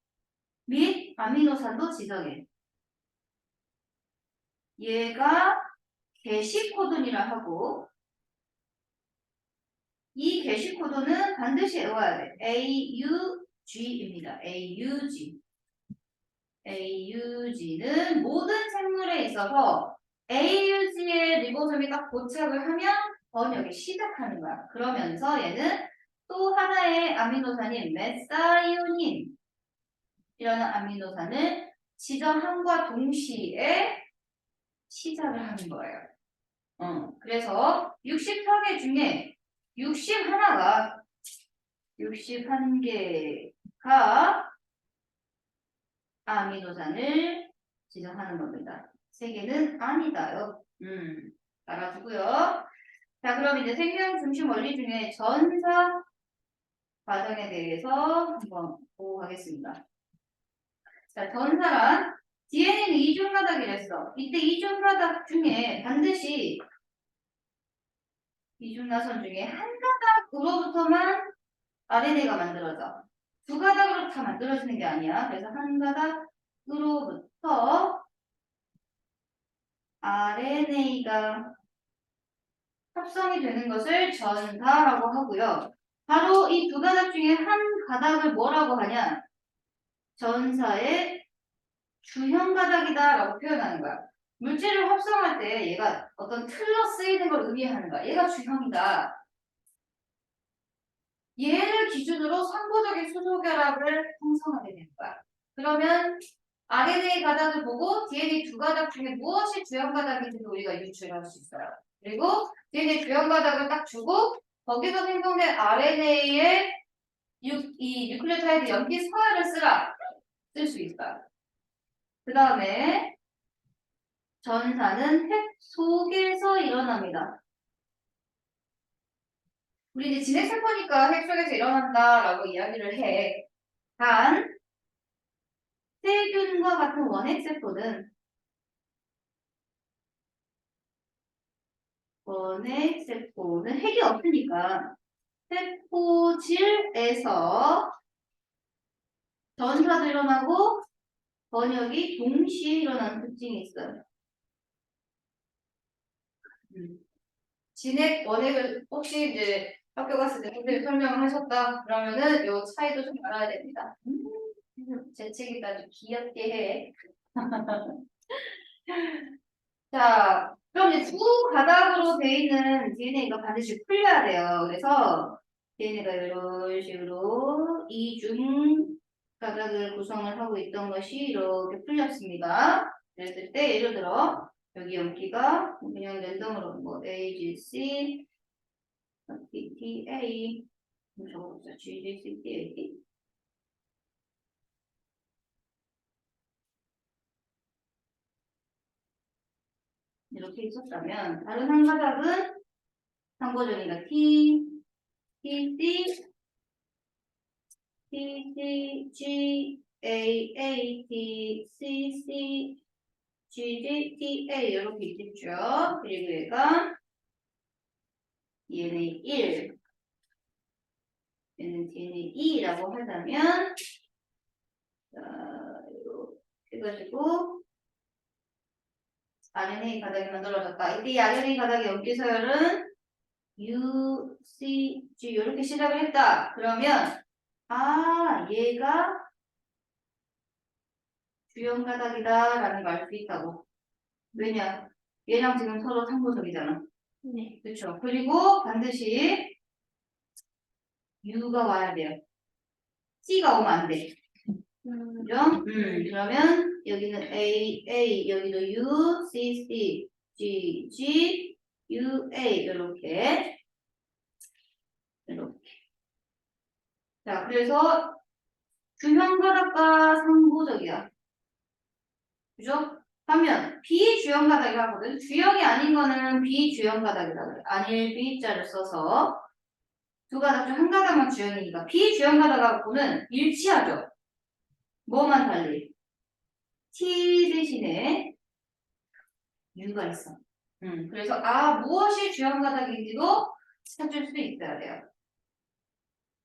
및 아미노산도 지정해. 얘가 게시 코돈이라 하고 이 게시 코돈은 반드시 외워야 돼. AUG입니다. AUG. AUG는 모든 생물에 있어서 AUG의 리보솜이 딱 도착을 하면 번역이 시작하는 거야. 그러면서 얘는 또 하나의 아미노산인 메사이오닌 이라는 아미노산을 지정함과 동시에 시작을 하는 거예요. 그래서 64개 중에 61개가 아미노산을 지정하는 겁니다. 3개는 아니다요. 알아두고요. 자, 그럼 이제 생명 중심 원리 중에 전사 과정에 대해서 한번 보고 가겠습니다. 자, 전사란 DNA는 이중 가닥이랬어. 이때 이중 가닥 중에 반드시 이중 나선 중에 한 가닥으로부터만 RNA가 만들어져. 두 가닥으로 다 만들어지는 게 아니야. 그래서 한 가닥으로부터 RNA가 합성이 되는 것을 전사라고 하고요. 바로 이 두 가닥 중에 한 가닥을 뭐라고 하냐? 전사의 주형 가닥이다라고 표현하는 거야. 물질을 합성할 때 얘가 어떤 틀로 쓰이는 걸 의미하는 거야. 얘가 주형이다. 얘를 기준으로 선보적인 수소 결합을 형성하게 되는 거야. 그러면 RNA 가닥을 보고 DNA 두 가닥 중에 무엇이 주형 가닥인지도 우리가 유출할 수 있어요. 그리고 DNA 주형 가닥을 딱 주고 거기서 생성된 RNA의 이 뉴클레오타이드 염기 서열을 쓸 수 있어요. 그 다음에 전사는 핵 속에서 일어납니다. 우리 이제 진핵세포니까 핵 속에서 일어난다라고 이야기를 해. 단 세균과 같은 원핵세포는 핵이 없으니까 세포질에서 전사도 일어나고 번역이 동시에 일어나는 특징이 있어요. 진핵, 원핵을 혹시 이제 학교 갔을 때 선생님 설명을 하셨다 그러면은 요 차이도 좀 알아야 됩니다. 재채기도 아주 귀엽게 해. 자, 그럼 이제 두 가닥으로 돼 있는 DNA가 반드시 풀려야 돼요. 그래서 DNA가 이런 식으로 이중 가닥을 구성을 하고 있던 것이 이렇게 풀렸습니다. 그랬을 때 예를 들어 여기 연기가 그냥 랜덤으로 뭐 AGC, PTA 적어보자. GGC, PAT 이렇게 있었다면 다른 한 가닥은 상고전이가 T, TC, TC, G, A, A, T, C, C, G, G, T, A 이렇게 있겠죠. 그리고 얘가 DNA 1, 얘는 DNA 2라고 하자면 자, 이렇게 해가지고 RNA 가닥이 만들어졌다. 이때 이 RNA 가닥의 염기 서열은 U, C, G 이렇게 시작을 했다. 그러면 얘가 주연 가닥이다라는 걸 알 수 있다고. 왜냐? 얘랑 지금 서로 상호적이잖아. 네. 그렇죠? 그리고 반드시 U가 와야 돼요. C가 오면 안 돼. 그죠? 그러면 여기는 A, 여기도 U, C, C, G, G, U, A 이렇게. 자, 그래서 주형 가닥과 상호적이야. 그죠? 하면 비주형 가닥이라고 하거든. 주형이 아닌 거는 비주형 가닥이라고 그래. 아닐 B자를 써서 두 가닥 중 한 가닥만 주형이니까 비주형 가닥하고는 일치하죠. 뭐만 달리? T 대신에 U가 있어. 그래서 무엇이 주형 가닥인지도 찾을 수 있어야 돼요.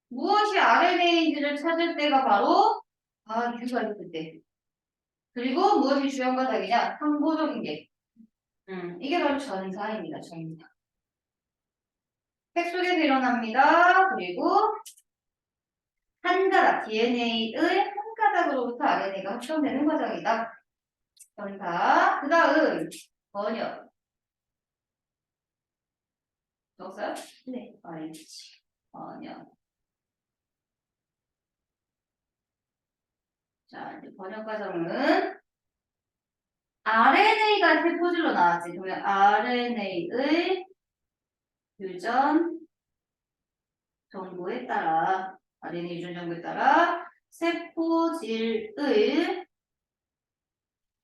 무엇이 RNA인지를 찾을 때가 바로 U가 있을 때. 그리고 무엇이 주형 가닥이냐? 상호적인 게. 이게 바로 전사입니다. 전사. 색 속에서 일어납니다. 그리고 한 가닥, DNA의 한 가닥으로부터 RNA가 합성되는 과정이다. 전사. 그 다음 번역. 적었어요? 네. 번역. 자, 이제 번역 과정은 RNA가 세포질로 나왔지. 그러면 RNA의 유전 정보에 따라 RNA 유전 정보에 따라 세포질의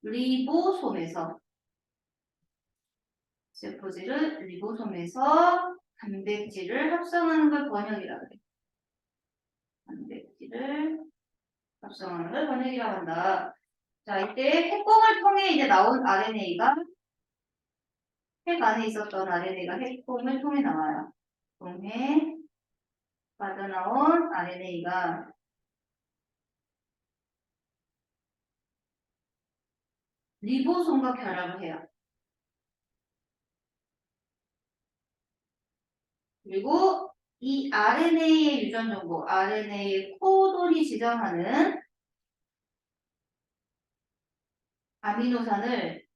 리보솜에서 세포질을 리보솜에서 단백질을 합성하는 걸 번역이라고 해. 단백질을 합성하는 걸 번역이라고 한다. 자, 이때 핵공을 통해 이제 나온 RNA가 핵 안에 있었던 RNA가 핵공을 통해 나와요. 통해 빠져나온 RNA가 리보솜과 결합을 해요. 그리고 이 RNA의 유전 정보, RNA의 코돈이 지정하는 아미노산을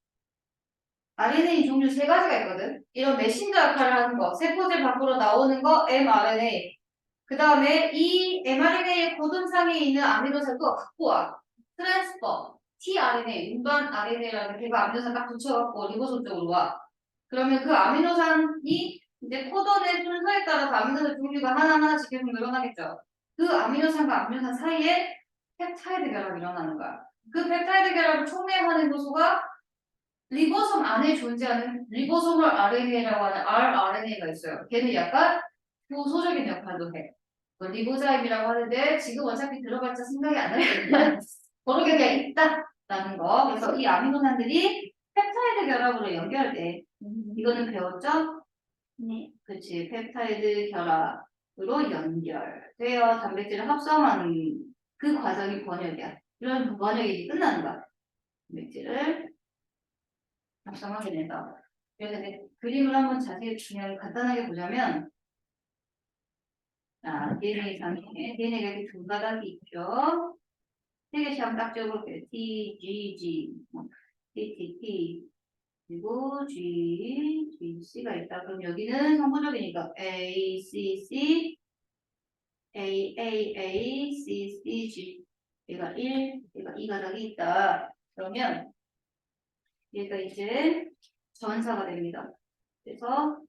RNA 종류 세 가지가 있거든. 이런 메신저 역할을 하는 거, 세포질 밖으로 나오는 거 mRNA. 그 다음에 이 mRNA의 코돈상에 있는 아미노산도 갖고 와. 트랜스퍼, tRNA, 운반 RNA라는 걔가 아미노산 딱 붙여갖고 리보솜 쪽으로 와. 그러면 그 아미노산이 이제 코돈의 순서에 따라서 아미노산 종류가 하나하나씩 계속 늘어나겠죠. 그 아미노산과 아미노산 사이에 펩타이드 결합이 일어나는 거야. 그 펩타이드 결합을 촉매하는 요소가 리보솜 안에 존재하는 리보소멀 RNA라고 하는 rRNA가 있어요. 걔는 약간 교소적인 역할도 해. 뭐 리보자임이라고 하는데 지금 어차피 들어봤자 생각이 안 나거든요. 모르게 그냥 있다라는 거. 그래서 이 아미노산들이 펩타이드 결합으로 연결돼. 이거는 배웠죠? 네. 그치. 펩타이드 결합으로 연결되어 단백질을 합성하는 그 과정이 번역이야. 이런 번역이 끝나는 거야. 단백질을 합성하게 된다. 그래서 이제 그림을 한번 자세히 그냥 간단하게 보자면, 자, DNA 상에 DNA가 이렇게 두 가닥이 있죠. 세 개씩 한번 딱 적어볼게요. T, G, G, T, T, T, 그리고 G, G, C가 있다. 그럼 여기는 성분적이니까 A, C, C, A, A, A, C, C, G. 얘가 1, 얘가 2가닥이 있다. 그러면 얘가 이제 전사가 됩니다. 그래서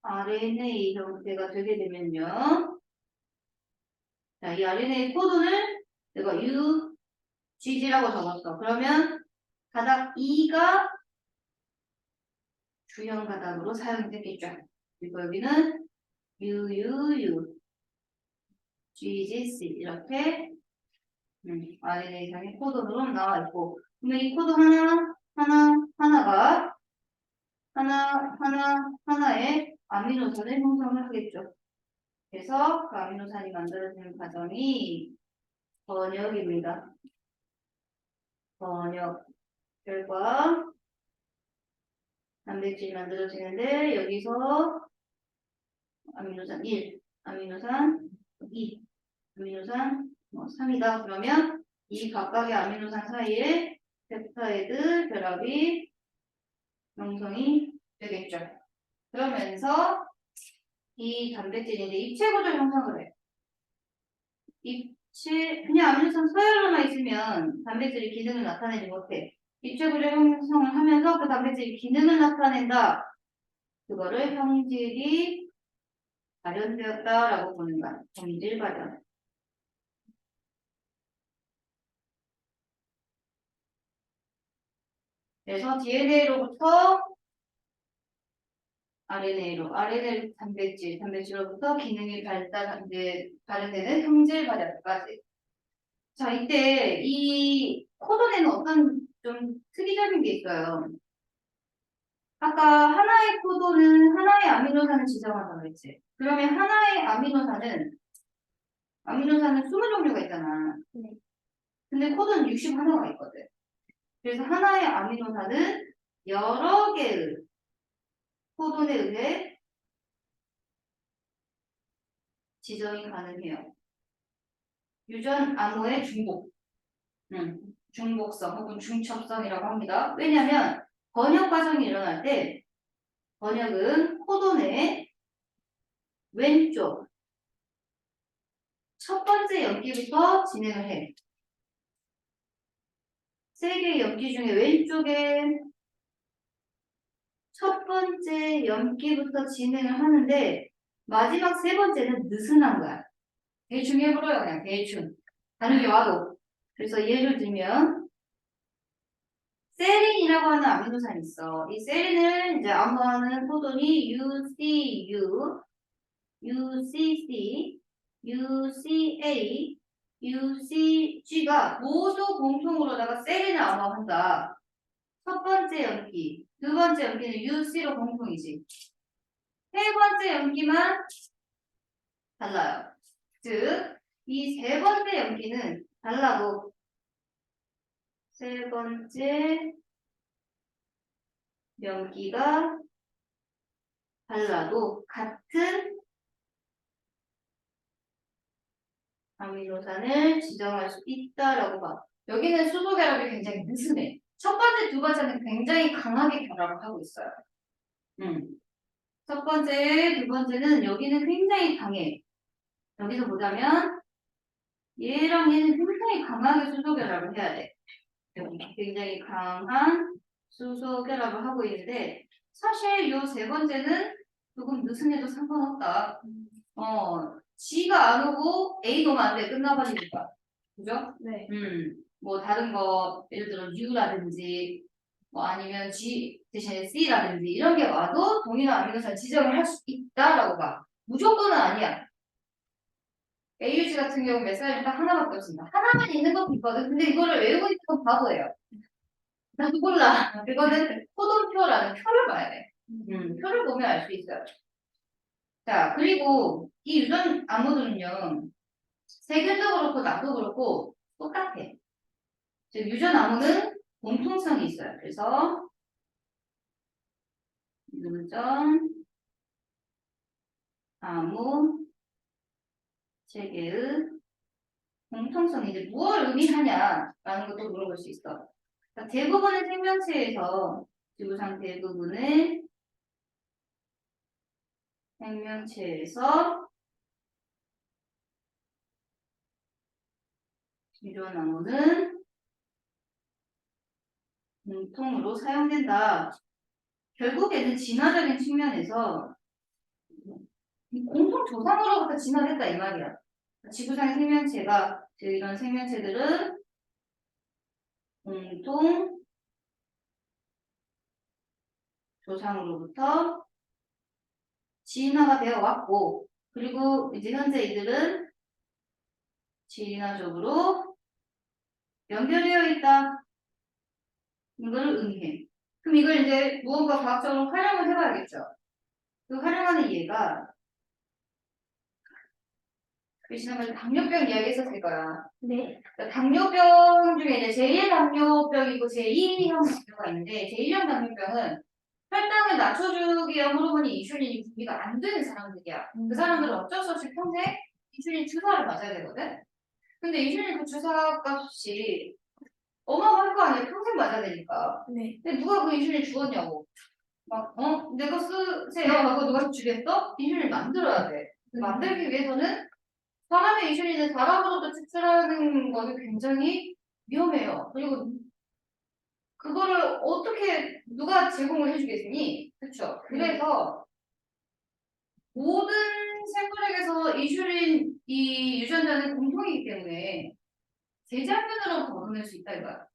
RNA 형태가 되게 되면요. 자, 이 RNA 코드를 내가 UGG라고 적었어. 그러면 가닥 2가 주형 가닥으로 사용되겠죠. 그리고 여기는 UUU, GGC 이렇게 RNA 상의 코드로 나와 있고, 그러면 이 코드 하나의 아미노산을 형성을 하겠죠. 그래서 그 아미노산이 만들어지는 과정이 번역입니다. 번역 결과 단백질이 만들어지는데 여기서 아미노산 1, 아미노산 2, 아미노산 3이다. 그러면 이 각각의 아미노산 사이에 펩타이드 결합이 형성이 되겠죠. 그러면서 이 단백질인데 입체 구조 형성을 해. 그냥 아미노산 서열로만 있으면 단백질이 기능을 나타내지 못해. 입체 구조 형성을 하면서 그 단백질이 기능을 나타낸다. 그거를 형질이 발현되었다라고 보는 거야. 형질 발현. 그래서 DNA로부터 RNA 단백질로부터 기능이 발현되는 형질 발현까지. 자, 이때 이 코돈에는 어떤 좀 특이적인 게 있어요. 아까 하나의 코돈은 하나의 아미노산을 지정한다고 했지. 그러면 하나의 아미노산은 20종류가 있잖아. 네. 근데 코돈은 61개가 있거든. 그래서 하나의 아미노산은 여러 개의 코돈에 의해 지정이 가능해요. 유전 암호의 중복성 혹은 중첩성이라고 합니다. 왜냐하면 번역 과정이 일어날 때 번역은 코돈의 왼쪽 첫 번째 연기부터 진행을 해. 세 개의 연기 중에 왼쪽에 첫 번째 연기부터 진행을 하는데 마지막 세 번째는 느슨한 거야. 대충 해보려요. 그냥 대충. 다르게 와도. 그래서 예를 들면 세린이라고 하는 아미노산이 있어. 이 세린을 이제 암호하는 코돈이 UCU, UCC, UCA, UCG가 모두 공통으로다가 세린을 암호한다. 첫 번째 연기, 두 번째 연기는 UC로 공통이지. 세 번째 연기만 달라요. 즉, 이 세 번째 연기는 달라도 세 번째 연기가 달라도 같은 아미노산을 지정할 수 있다라고 봐. 여기는 수소 결합이 굉장히 느슨해. 첫 번째, 두 번째는 굉장히 강하게 결합을 하고 있어요. 첫 번째, 두 번째는 여기는 굉장히 강해. 여기서 보자면 얘랑 얘는 굉장히 강하게 수소 결합을 해야 돼. 굉장히 강한 수소 결합을 하고 있는데 사실 이 세 번째는 조금 느슨해도 상관없다. G가 안 오고 A 오면 안 돼. 끝나버리니까. 그죠? 네. 뭐 다른 거 예를 들어 U라든지 뭐 아니면 G 대신에 C라든지 이런 게 와도 동일한 아미노산 지정을 할 수 있다라고 봐. 무조건은 아니야. AUG 같은 경우 몇 살이 딱 하나밖에 없습니다. 하나만 있는 것도 있거든. 근데 이거를 외우고 있는 건 바보예요. 나도 몰라. 그거는 포돈표라는 표를 봐야 돼. 표를 보면 알 수 있어요. 자, 그리고 이 유전 암호들은요. 세균도 그렇고 나도 그렇고 똑같아. 즉 유전 암호는 공통성이 있어요. 그래서 유전 암호 체계의 공통성이 이제 무엇을 의미하냐라는 것도 물어볼 수 있어. 그러니까 대부분의 생명체에서 지구상 대부분의 생명체에서 유전 암호는 공통으로 사용된다. 결국에는 진화적인 측면에서 공통 조상으로부터 진화됐다 이 말이야. 지구상의 생명체가 이런 생명체들은 공통 조상으로부터 진화가 되어 왔고 그리고 이제 현재 이들은 진화적으로 연결되어 있다. 이거를 의미해. 그럼 이걸 이제 무언가 과학적으로 활용을 해봐야겠죠. 그 활용하는 예가 지난번에 당뇨병 이야기 했었을 거야. 네. 그러니까 당뇨병 중에 이제 제1 당뇨병이고 제2형 당뇨가 있는데 제1형 당뇨병은 혈당을 낮춰주기 위한 호르몬이 인슐린이 분비가 안 되는 사람들이야. 그 사람들은 어쩔 수 없이 평생 인슐린 주사를 맞아야 되거든. 근데 인슐린 그 주사 값이 어마어마할 거 아니야. 평생 맞아야 되니까. 네. 근데 누가 그 인슐린 주었냐고. 막, 내가 쓰세요 하고 누가 주겠어? 인슐린 만들어야 돼. 만들기 위해서는 사람의 인슐린을 사람으로도 추출하는 거는 굉장히 위험해요. 그리고 그거를 어떻게 누가 제공을 해주겠니? 그쵸? 그래서 모든 생물에게서 인슐린 이 유전자는 공통이기 때문에 대장균으로부터 얻어낼 수 있다 이거야.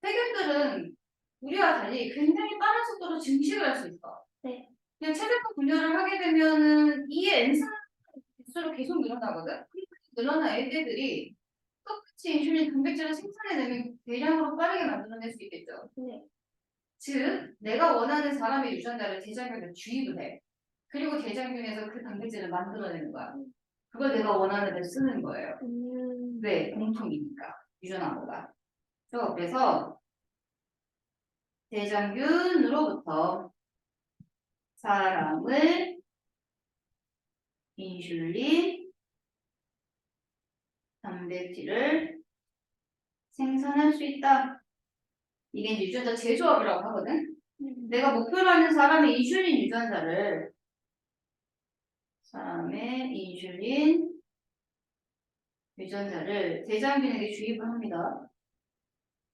세균들은 우리와 달리 굉장히 빠른 속도로 증식을 할 수 있어. 네. 그냥 체제적 분열을 하게 되면은 이 엔zyme 개수로 계속 늘어나거든. 늘어난 애들이 똑같이 인슐린 단백질을 생산해내면 대량으로 빠르게 만들어낼 수 있겠죠. 네. 즉, 내가 원하는 사람의 유전자를 대장균에 주입을 해. 그리고 대장균에서 그 단백질을 만들어내는 거야. 그걸 내가 원하는 데 쓰는 거예요. 왜? 공통이니까. 유전하고가. 그래서 대장균으로부터 사람을 인슐린 단백질을 생산할 수 있다. 이게 이제 유전자 재조합이라고 하거든. 내가 목표로 하는 사람의 인슐린 유전자를 대장균에게 주입을 합니다.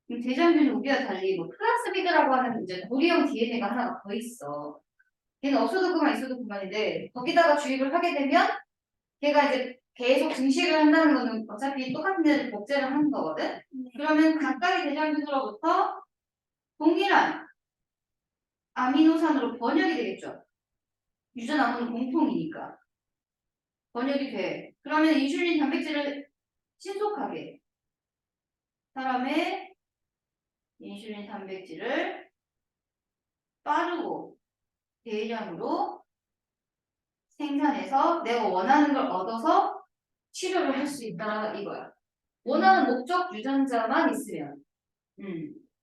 그럼 대장균은 우리와 달리 뭐 플라스미드라고 하는 이제 고리형 DNA가 하나가 더 있어. 걔는 없어도 그만 있어도 그만인데 거기다가 주입을 하게 되면 걔가 이제 계속 증식을 한다는 거는 어차피 똑같은 데를 복제를 하는 거거든. 그러면 각각의 대장균으로부터 동일한 아미노산으로 번역이 되겠죠. 유전암은 공통이니까 번역이 돼. 그러면 인슐린 단백질을 신속하게 사람의 인슐린 단백질을 빠르고 대량으로 생산해서 내가 원하는 걸 얻어서 치료를 할 수 있다 이거야. 원하는 목적 유전자만 있으면.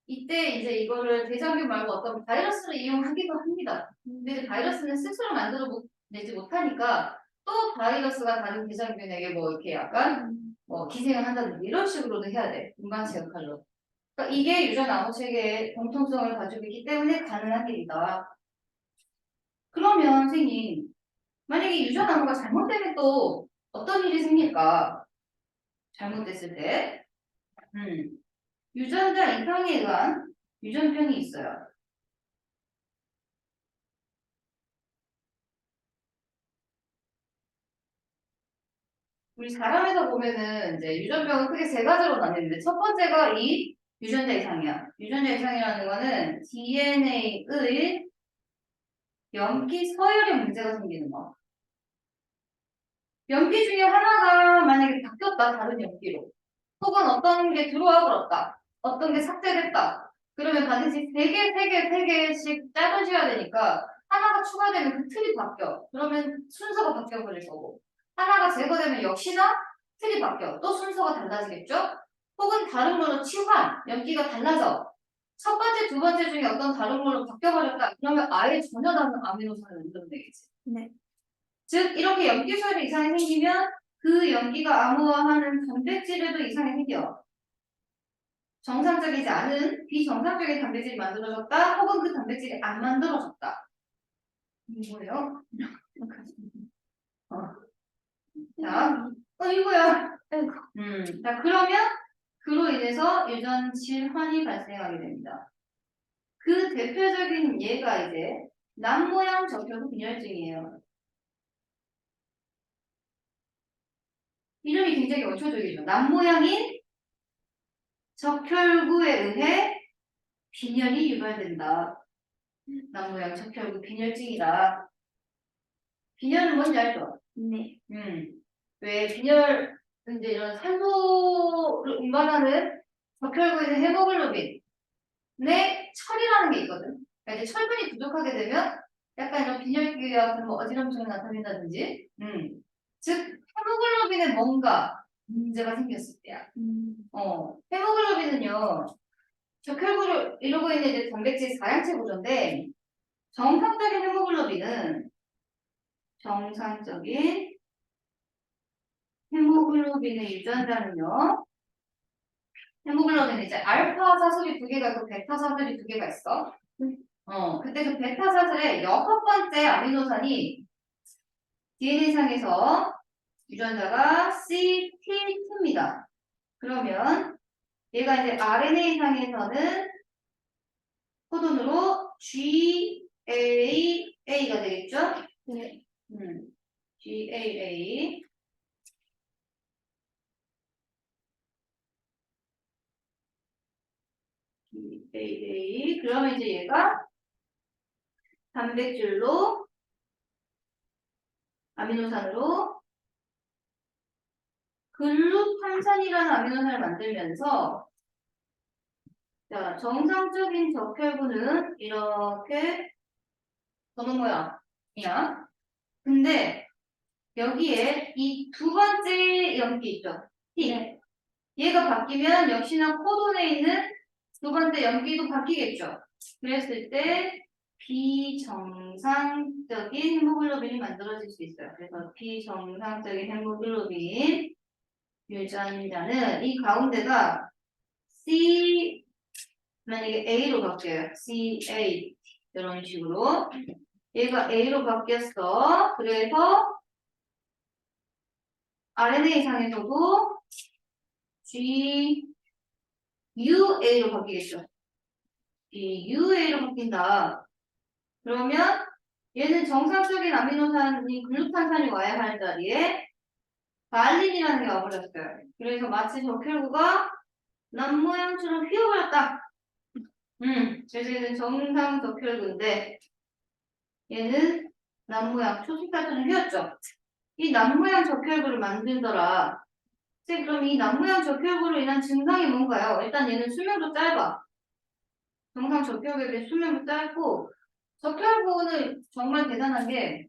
이때 이제 이거를 대장균 말고 어떤 바이러스를 이용하기도 합니다. 근데 바이러스는 스스로 만들어내지 못하니까 또 바이러스가 다른 대장균에게 뭐 이렇게 약간 뭐 기생을 한다든지 이런 식으로도 해야 돼. 운반체 역할로. 그러니까 이게 유전암호 체계의 공통성을 가지고 있기 때문에 가능한 일이다. 그러면 선생님, 만약에 유전암호가 잘못되면 또 어떤 일이 생길까? 잘못됐을 때, 유전자 이상에 의한 유전병이 있어요. 우리 사람에서 보면은 이제 유전병은 크게 세 가지로 나뉘는데 첫 번째가 이 유전자 이상이야. 유전자 이상이라는 거는 DNA의 염기 서열에 문제가 생기는 거. 염기 중에 하나가 만약에 바뀌었다, 다른 염기로. 혹은 어떤 게 들어와 버렸다. 어떤 게 삭제됐다. 그러면 반드시 세 개씩 짝을 지어야 되니까 하나가 추가되면 그 틀이 바뀌어. 그러면 순서가 바뀌어 버릴 거고. 하나가 제거되면 역시나 틀이 바뀌어. 또 순서가 달라지겠죠? 혹은 다른 걸로 치환, 염기가 달라져. 첫 번째, 두 번째 중에 어떤 다른 걸로 바뀌어버렸다. 그러면 아예 전혀 다른 아미노산을 만들어내겠지. 네. 즉 이렇게 염기 소열에 이상이 생기면 그 염기가 암호화하는 단백질에도 이상이 생겨. 정상적이지 않은 비정상적인 단백질이 만들어졌다. 혹은 그 단백질이 안 만들어졌다. 이거예요. 어. 자, 이거야. 자, 그러면 그로 인해서 유전 질환이 발생하게 됩니다. 그 대표적인 예가 이제 남모양 적혈구 빈혈증이에요. 이름이 굉장히 원초적이죠. 남모양인 적혈구에 의해 빈혈이 유발된다. 남모양 적혈구 빈혈증이다. 빈혈은 뭔지 알죠? 네. 왜 빈혈 이제 이런 산소를 운반하는 적혈구에 있는 헤모글로빈의 철이라는 게 있거든. 그러니까 이제 철분이 부족하게 되면 약간 이런 빈혈기와 같은 뭐 어지럼증이 나타낸다든지, 즉 헤모글로빈에 뭔가 문제가 생겼을 때야. 헤모글로빈은요 적혈구를 이루고 있는 이제 단백질 4양체 구조인데 정상적인 헤모글로빈의 유전자는요. 헤모글로빈은 이제 알파 사슬이 두 개가 있고 베타 사슬이 두 개가 있어. 그때 그 베타 사슬의 6번째 아미노산이 DNA상에서 유전자가 CT2입니다. 그러면 얘가 이제 RNA상에서는 코돈으로 GAA가 되겠죠? 네. GAA. GAA. 그러면 이제 얘가 단백질로 아미노산으로 글루탄산이라는 아미노산을 만들면서 자, 정상적인 적혈구는 이렇게 저는 모양이야. 근데 여기에 이 두 번째 염기 있죠? T. 네. 얘가 바뀌면 역시나 코돈에 있는 두 번째 염기도 바뀌겠죠? 그랬을 때 비정상적인 헤모글로빈이 만들어질 수 있어요. 그래서 비정상적인 헤모글로빈 유전자는 이 가운데가 C 만약에 A로 바뀌어요. CA 이런 식으로 얘가 A로 바뀌었어. 그래서 RNA 상에서도 GUA로 바뀌겠죠. 이 UA로 바뀐다. 그러면 얘는 정상적인 아미노산이 글루탄산이 와야 할 자리에 발린이라는 게 와버렸어요. 그래서 마치 적혈구가 남 모양처럼 휘어버렸다. 그래서 얘는 정상 적혈구인데 얘는 남 모양 초식사처럼 휘었죠. 이 남 모양 적혈구를 만들더라. 쌤, 그럼 이 남 모양 적혈구로 인한 증상이 뭔가요? 일단 얘는 수명도 짧아. 정상 적혈구에 비해 수명도 짧고 적혈구는 정말 대단한 게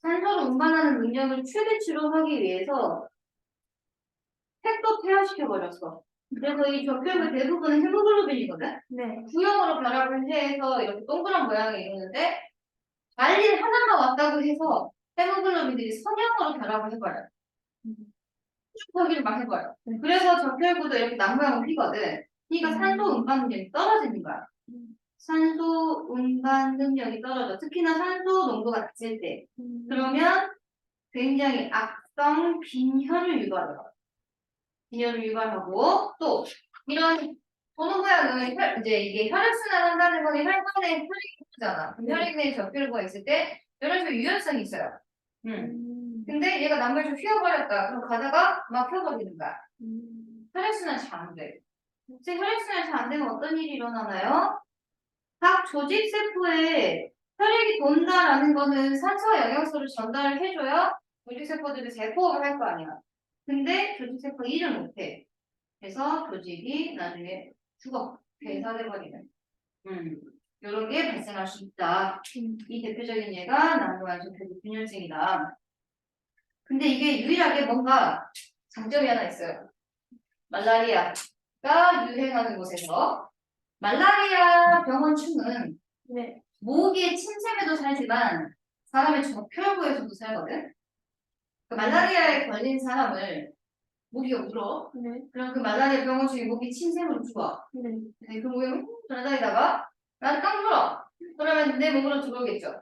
산소를 운반하는 능력을 최대치로 하기 위해서 색도 퇴화시켜버렸어. 그래서 이 적혈구 대부분은 헤모글로빈이거든? 네. 구형으로 결합을 해서 이렇게 동그란 모양이 이루는데 알린 하나가 왔다고 해서 헤모글로빈들이 선형으로 결합을 해버려요. 축하기를 막 해버려. 그래서 적혈구도 이렇게 남모양으로 휘거든. 그러니까 산소 운반 능력이 떨어지는 거야. 산소 운반 능력이 떨어져. 특히나 산소 농도가 낮을 때. 그러면 굉장히 악성 빈혈을 유발해요. 빈혈을 유발하고 또 이런 번호 모양은 이제 이게 혈액순환 한다는 건 혈관에 혈액이 있잖아. 혈액 내에 적혈구가 있을 때 이런 식으로 유연성이 있어요. 근데 얘가 남을 좀 휘어버렸다. 그럼 가다가 막 휘어버리는 거야. 혈액순환이 잘 안 돼. 이제 혈액순환이 잘 안 되면 어떤 일이 일어나나요? 각 조직세포에 혈액이 돈다라는 거는 산소와 영양소를 전달을 해줘야 조직세포들이 재호흡을 할 거 아니야. 근데 조직세포가 일을 못해. 그래서 조직이 나중에 죽어. 폐사돼버리는. 이런 게 발생할 수 있다. 이 대표적인 예가 난도암 적혈구 균열증이다. 근데 이게 유일하게 뭔가 장점이 하나 있어요. 말라리아가 유행하는 곳에서 말라리아 병원충은 네. 모기의 침샘에도 살지만 사람의 적혈구에서도 살거든. 그 말라리아에 걸린 사람을 모기가 물어. 네. 그럼 그 말라리아 병원충이 모기 침샘으로 죽어. 네. 그 모기가 돌아다니다가 나를 깡 물어. 그러면 내 몸으로 들어오겠죠.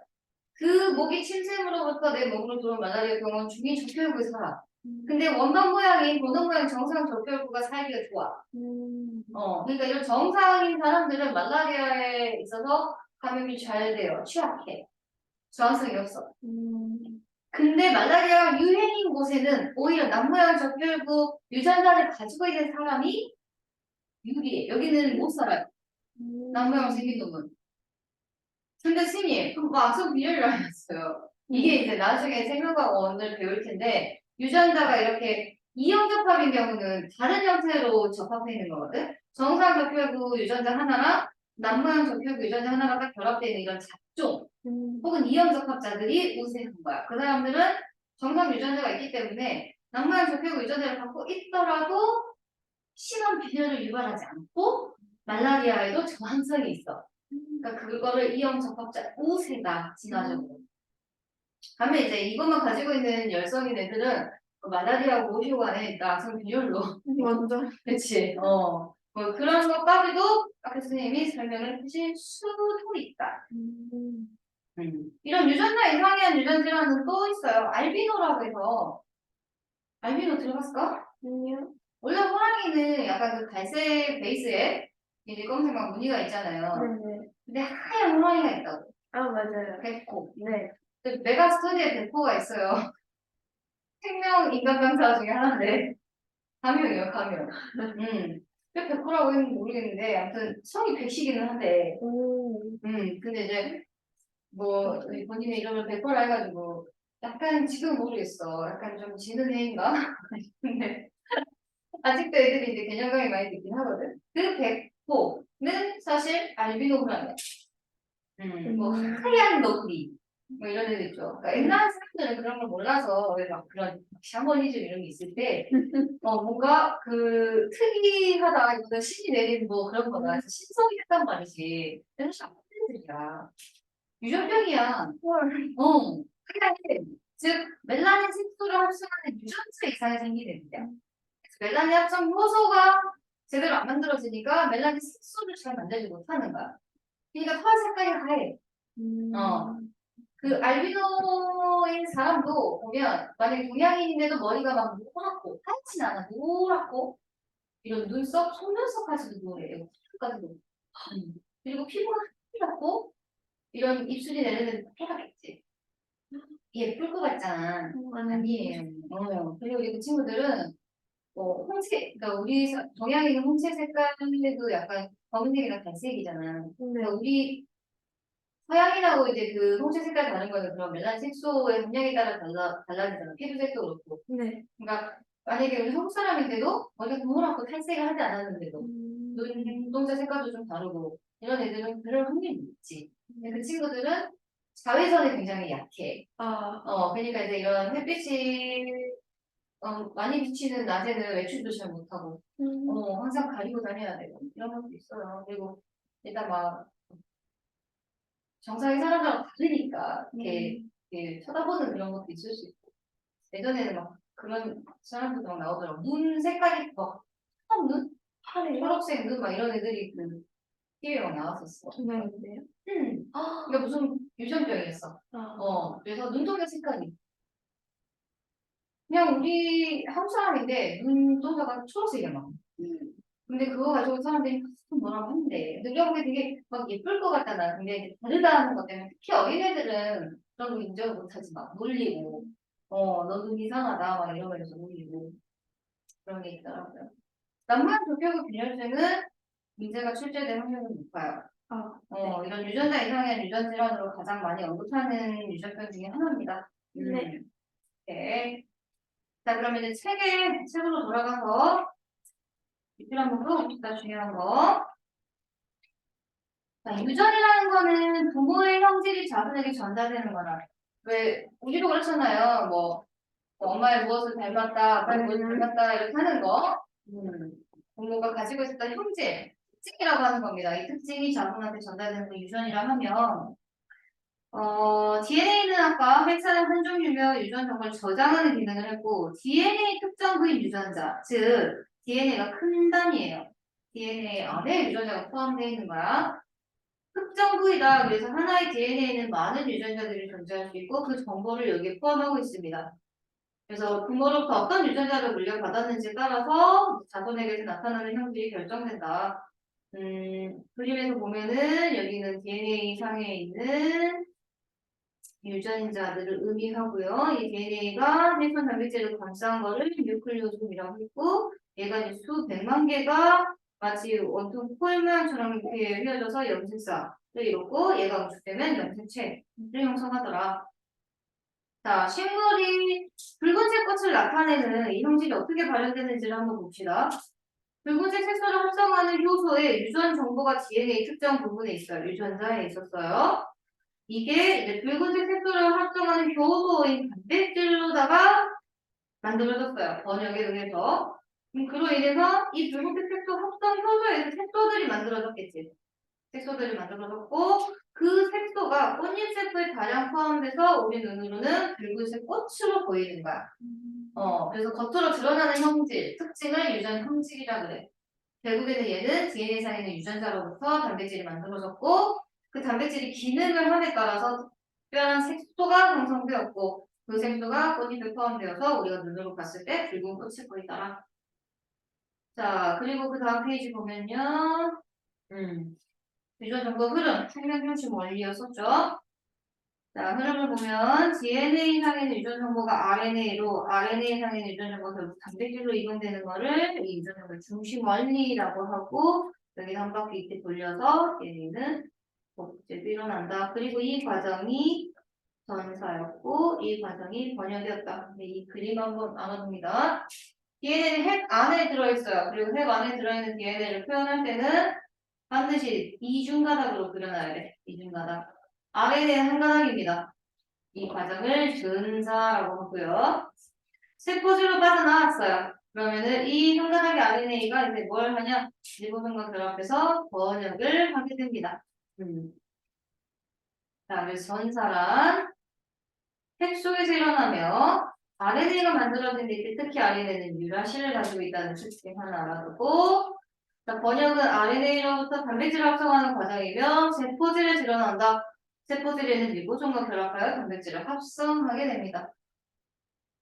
그 모기 침샘으로부터 내 몸으로 들어온 말라리아 병원충이 적혈구에 살아. 근데 원반 모양인 원반 모양 정상 적혈구가 살기가 좋아. 그러니까 이런 정상인 사람들은 말라리아에 있어서 감염이 잘 돼요. 취약해. 저항성이 없어. 근데 말라리아가 유행인 곳에는 오히려 남모양 적혈구 유전자를 가지고 있는 사람이 유리해. 여기는 못 살아요. 남모양 생긴 놈은. 근데 스님, 그럼 뭐 악성 빈혈이라 했어요. 이게 이제 나중에 생명과학원을 배울 텐데 유전자가 이렇게 이형 접합인 경우는 다른 형태로 접합해 있는 거거든. 정상 적혈구 유전자 하나랑 남모양 적혈구 유전자 하나가 딱 결합되어 있는 이런 잡종 혹은 이형 접합자들이 우세한 거야. 그 사람들은 정상 유전자가 있기 때문에 남모양 적혈구 유전자를 갖고 있더라도 심한 빈혈을 유발하지 않고 말라리아에도 저항성이 있어. 그러니까 그거를 이형 적합자 우세다 진화적으로. 반면 이제 이것만 가지고 있는 열성인 애들은 그 말라리아하고 오쇼간에 악성 균열로 완전. 그치 뭐 그런 것까지도 박 교수님이 설명을 해주실 수도 있다. 이런 유전자 이상한 유전 질환은 또 있어요. 알비노라고 해서 알비노 들어봤을까? 아니요. 원래 호랑이는 약간 그 갈색 베이스에 이제 검은색 막 무늬가 있잖아요. 네네. 근데 하얀 호랑이가 있다고. 아, 맞아요. 백호. 네. 근데 메가스터디에 백호가 있어요. 생명 인간 병사 중에 하나인데 가명이에요, 가명. 왜 백호라고 했는지 모르겠는데 아무튼 성이 백씨기는 한데 근데 이제 뭐 본인의 이름을 백호라 해가지고 약간 지금 모르겠어. 약간 좀 지는 애인가? 근데 아직도 애들이 이제 개념감이 많이 있긴 하거든. 그 백호는 사실 알비노 호랑이야. 뭐 하얀 너구리 뭐 이런 애들 있죠. 그러니까 옛날 사람들은 그런 걸 몰라서 왜 막 그런 샤머니즘 이런 게 있을 때 뭔가 그 특이하다 이거는 신이 내린 뭐 그런 거다 해서 신성이 했단 말이지. 그래서 샤머니즘이야. 유전병이야. 헐. 하얀 즉 멜라닌 색소를 합성하는 유전자 이상이 생기는 애들이야. 멜라닌 합성 효소가 제대로 안 만들어지니까 멜라닌 색소를 잘 만들지 못하는 거야. 그러니까 털 색깔이 하얘. 그 알비노인 사람도 보면 만약에 동양인인데도 머리가 막 노랗고 하얗진 않아 노랗고 이런 눈썹, 속눈썹까지도 노래요. 코까지도. 그리고 피부가 하얗고 이런 입술이 내리는 해가겠지. 예쁠 것 같잖아. 아니에요. 그리고 이 친구들은 홍채, 그러니까 우리 동양인은 홍채 색깔도 약간 검은색이랑 갈색이잖아. 그러니까 우리 서양인하고 이제 그 홍채 색깔 다른 거는 그런 멜라닌 색소의 함량에 따라 달라지잖아. 피부색도 그렇고. 네. 그러니까 만약에 우리 한국 사람인데도 머리가 노랗고 탈색을 하지 않았는데도 눈동자 색깔도 좀 다르고 이런 애들은 그럴 확률이 있지. 근데 그 친구들은 자외선에 굉장히 약해. 그러니까 이제 이런 햇빛이 많이 비치는 낮에는 외출도 잘 못하고 항상 가리고 다녀야 되고 이런 것도 있어요. 그리고 일단 막 정상인 사람들하고 다르니까 이렇게 쳐다보는 그런 것도 있을 수 있고 예전에는 막 그런 사람들도 막 나오더라고. 눈 색깔이 막 파란 눈? 파래요? 초록색 눈 막 이런 애들이 그 TV에 막 나왔었어. 동양인데요? 그러니까 무슨 유전병이었어. 그래서 눈동자 색깔이 그냥 우리 한국 사람인데 눈동자가 초록색이야 막. 근데 그거 가지고 사람들이 뭐라고 하는데 근데 우리가 보기에 되게 막 예쁠 것 같잖아. 근데 이제 다르다는 것 때문에 특히 어린애들은 그런 거 인정을 못하지 막 놀리고 너 눈 이상하다 막 이러면서 놀리고 그런 게 있더라고요. 남한 조표구 균열증은 문제가 출제될 확률은 높아요. 이런 유전자 이상의 유전 질환으로 가장 많이 언급하는 유전병 중에 하나입니다. 네. 네. 자, 그러면 이제 책으로 돌아가서 리필 한번 풀어봅시다. 중요한 거. 자, 유전이라는 거는 부모의 형질이 자손에게 전달되는 거라. 왜 우리도 그렇잖아요. 뭐 엄마의 무엇을 닮았다, 아빠의 무엇을 닮았다 이렇게 하는 거. 부모가 가지고 있었던 형질, 특징이라고 하는 겁니다. 이 특징이 자손한테 전달되는 거 유전이라 하면 DNA는 아까 핵산의 한 종류며 유전 정보를 저장하는 기능을 했고 DNA 특정 부인 유전자, 즉 DNA가 큰 단위예요. DNA 안에 유전자가 포함되어 있는 거야. 특정 부위다. 그래서 하나의 DNA에는 많은 유전자들이 존재할 수 있고 그 정보를 여기에 포함하고 있습니다. 그래서 부모로부터 어떤 유전자를 물려받았는지에 따라서 자손에게서 나타나는 형질이 결정된다. 그림에서 보면은 여기는 DNA 상에 있는 유전자들을 의미하고요. 이 DNA가 헬선 단백질을 감싸는 거를 뉴클리오솜이라고 했고 얘가 이제 수백만 개가 마치 원통 폴 모양처럼 이렇게 휘어져서 염색사를 이뤘고 얘가 응축되면 염색체를 형성하더라. 자, 식물이 붉은색 꽃을 나타내는 이 형질이 어떻게 발현되는지를 한번 봅시다. 붉은색 색소를 합성하는 효소의 유전 정보가 DNA 특정 부분에 있어요. 유전자에 있었어요. 이게 이제 붉은색 색소를 합성하는 효소인 단백질로다가 만들어졌어요. 번역에 의해서. 그로 인해서 이 붉은색 색소 합성 효소에서 색소들이 만들어졌겠지. 색소들이 만들어졌고 그 색소가 꽃잎세포에 다량 포함돼서 우리 눈으로는 붉은색 꽃으로 보이는 거야. 그래서 겉으로 드러나는 형질, 특징을 유전 형질이라 그래. 결국에는 얘는 DNA상에 있는 유전자로부터 단백질이 만들어졌고 그 단백질이 기능을 함에 따라서 특별한 색소가 형성되었고 그 색소가 꽃잎에 포함되어서 우리가 눈으로 봤을 때 붉은 꽃이 보이더라. 자, 그리고 그 다음 페이지 보면요. 유전 정보 흐름, 생명 형식 원리였었죠. 자, 흐름을 보면 DNA상에는 유전 정보가 RNA로, RNA상에는 유전 정보가 결국 단백질로 이동되는 거를 이 유전 정보의 중심 원리라고 하고 여기 한 바퀴 이렇게 돌려서 얘는 복제도 일어난다. 그리고 이 과정이 전사였고 이 과정이 번역이었다. 근데 이 그림 한번 나눠봅니다. DNA는 핵 안에 들어있어요. 그리고 핵 안에 들어있는 DNA를 표현할 때는 반드시 이중가닥으로 그려놔야 돼. 이중가닥. RNA는 한 가닥입니다. 이 과정을 전사라고 하고요. 세포질로 빠져나왔어요. 그러면은 이 한 가닥의 RNA가 이제 뭘 하냐? 리보솜과 결합해서 번역을 하게 됩니다. 자, 그래서 전사란 핵 속에서 일어나며 RNA가 만들어진 데 특히 RNA는 유라실을 가지고 있다는 특징 하나 알아두고 자, 번역은 RNA로부터 단백질을 합성하는 과정이며 세포질에 드러난다. 세포질에는 리보솜과 결합하여 단백질을 합성하게 됩니다.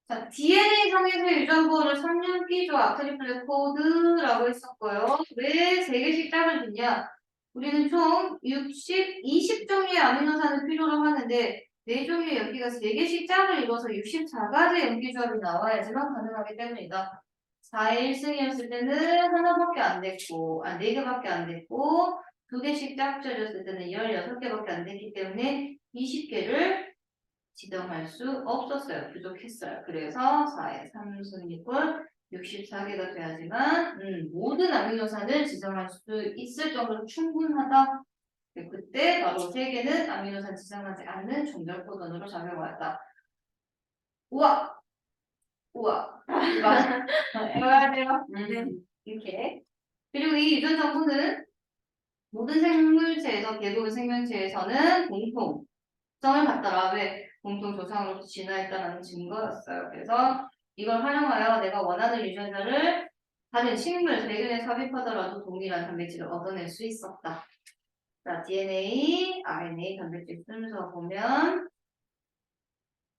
자, DNA 상에서의 유전보호를 3년기조 트리플렛 코드라고 했었고요. 왜 3개씩 짝을 두냐? 우리는 총 20종류의 아미노산을 필요로 하는데 4종류의 연기가 3개씩 짝을 이뤄서 64가지 연기 조합이 나와야지만 가능하기 때문이다. 4의 1승이었을 때는 하나밖에 안 됐고, 4개밖에 안 됐고, 2개씩 짝져졌을 때는 16개밖에 안 됐기 때문에 20개를 지정할 수 없었어요. 부족했어요. 그래서 4의 3승이꼴 64개가 돼야지만 모든 아미노산을 지정할 수 있을 정도로 충분하다. 그때 바로 3개는 아미노산 지정하지 않는 종결 코던으로 작용하였다. 우와! 우와! 해봐야 돼요. 이렇게. 그리고 이 유전 정보는 모든 생물체에서 대부분 생명체에서는 공통성을 갖더라. 왜? 공통 조상으로부터 진화했다는 증거였어요. 그래서 이걸 활용하여 내가 원하는 유전자를 다른 식물, 세균에 삽입하더라도 동일한 단백질을 얻어낼 수 있었다. 자, DNA, RNA 단백질 순서 보면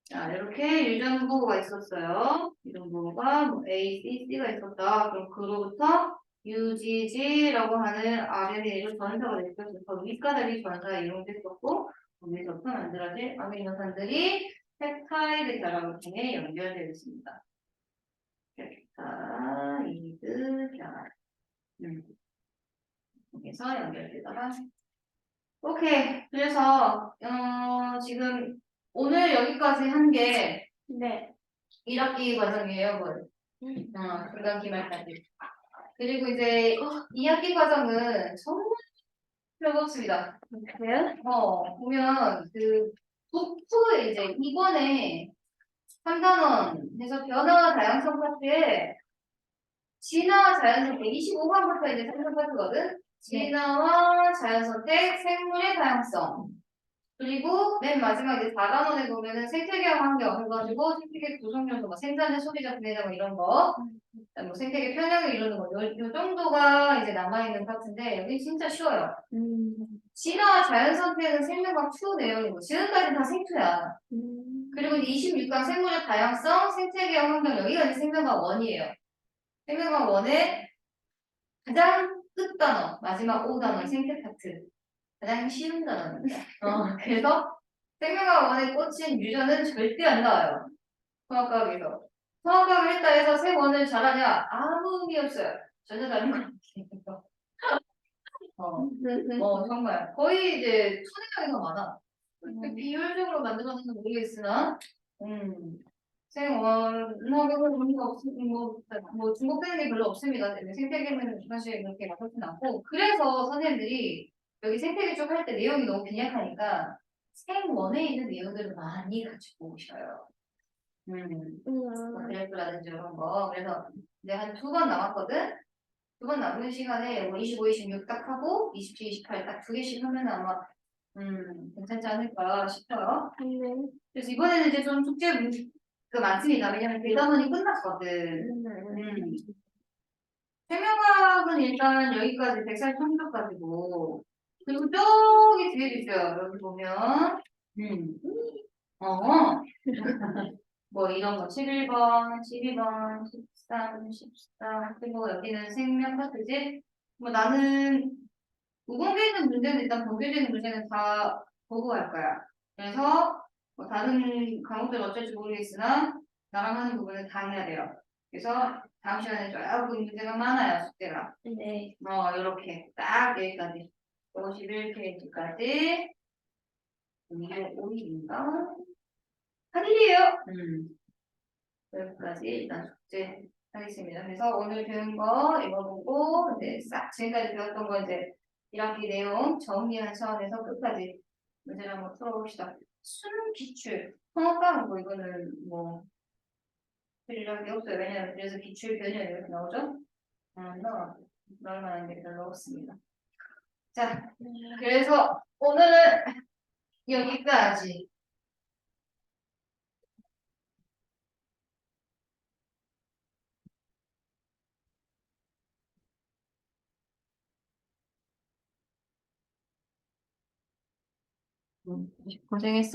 자, 이렇게 유전보호가 있었어요. 유전보호가 뭐 A, C, C가 있었다. 그럼 그로부터 UGG라고 하는 RNA로 전사가 됐고, 그 윗가닥이 전사에 이용됐었고, 거기서부터 만들어진 아미노산들이 펩타이드 결합을 통해 연결되어 있습니다. 펩타이드 결합. 여기서 연결되다가 오케이. 그래서 지금 오늘 여기까지 한 게 네. 1학기 과정이에요. 뭐. 중간 기말까지. 그리고 이제 2학기 과정은 정말 별거 없습니다. 그래요? 보면 그 북부 이제 이번에 3단원에서 변화와 다양성 파트에 진화와 자연선택 25번부터 이제 생선 파트거든. 진화와 자연선택, 생물의 다양성. 그리고 맨 마지막 이제 4단원에 보면은 생태계와 환경 해가지고 생태계 구성 요소, 뭐 생산자, 소비자, 분해자 뭐 이런 거, 뭐 생태계 편향을 이루는 거, 요 정도가 이제 남아있는 파트인데 여기 진짜 쉬워요. 진화와 자연선택은 생명과학 2 내용이고 지금까지 다 생투야. 그리고 이제 26강 생물의 다양성, 생태계와 환경 여기가 이제 생명과학 1이에요. 생명과학 1의 가장 끝단원, 마지막 5단원 생태 파트. 가장 쉬운 단어입니다. 그래서 생명과학 원의 꽂힌 유전은 절대 안 나와요. 성악과학에서. 성악과학을 했다 해서 세 원을 잘하냐? 아무 의미 없어요. 전혀 다른 거 같아요. 정말. 거의 이제 천혜장이 더 많아. 비율적으로 만들어서는 모르겠으나, 생원학에서 그런 거 뭐 중복되는 게 별로 없습니다. 생태계는 사실 그렇게 나쁘진 않고. 그래서 선생님들이 여기 생태계 쪽 할 때 내용이 너무 빈약하니까 생원에 있는 내용들을 많이 가지고 오셔요. 뭐 그래프라든지 이런 거. 그래서 이제 한 2번 남았거든. 두 번 남은 시간에 뭐 25, 26 딱 하고 27, 28 딱 두 개씩 하면 아마 괜찮지 않을까 싶어요. 네. 그래서 이번에는 이제 좀 숙제 문제가 많습니다. 왜냐면 대담원이 끝났거든. 생명과학은 일단 여기까지 143쪽까지고 그리고 저기 뒤에도 있어요. 여기 보면 어 뭐 이런 거 11번, 12번, 13, 14 그리고 여기는 생명 파트지. 뭐 나는 무공개 있는 문제는 일단 공개되어 있는 문제는 다 보고 갈 거야. 그래서 뭐 다른 과목들은 어쩔지 모르겠으나 나랑 하는 부분은 다 해야 돼요. 그래서 다음 시간에 조금 문제가 많아요, 숙제가. 네. 이렇게 딱 여기까지 51페이지까지 이게 5일인가? 8일이에요. 여기까지 일단 숙제 하겠습니다. 그래서 오늘 배운 거 이거 보고 이제 싹 지금까지 배웠던 거 이제 1학기 내용 정리하는 차원에서 끝까지 문제를 한번 풀어봅시다. 수능 기출 통합과목 뭐 이거는 뭐 필요한 게 없어요. 왜냐면 그래서 기출 변형 이렇게 나오죠. 넣을 만한 게 별로 없습니다. 자, 그래서 오늘은 여기까지. 고생했어요.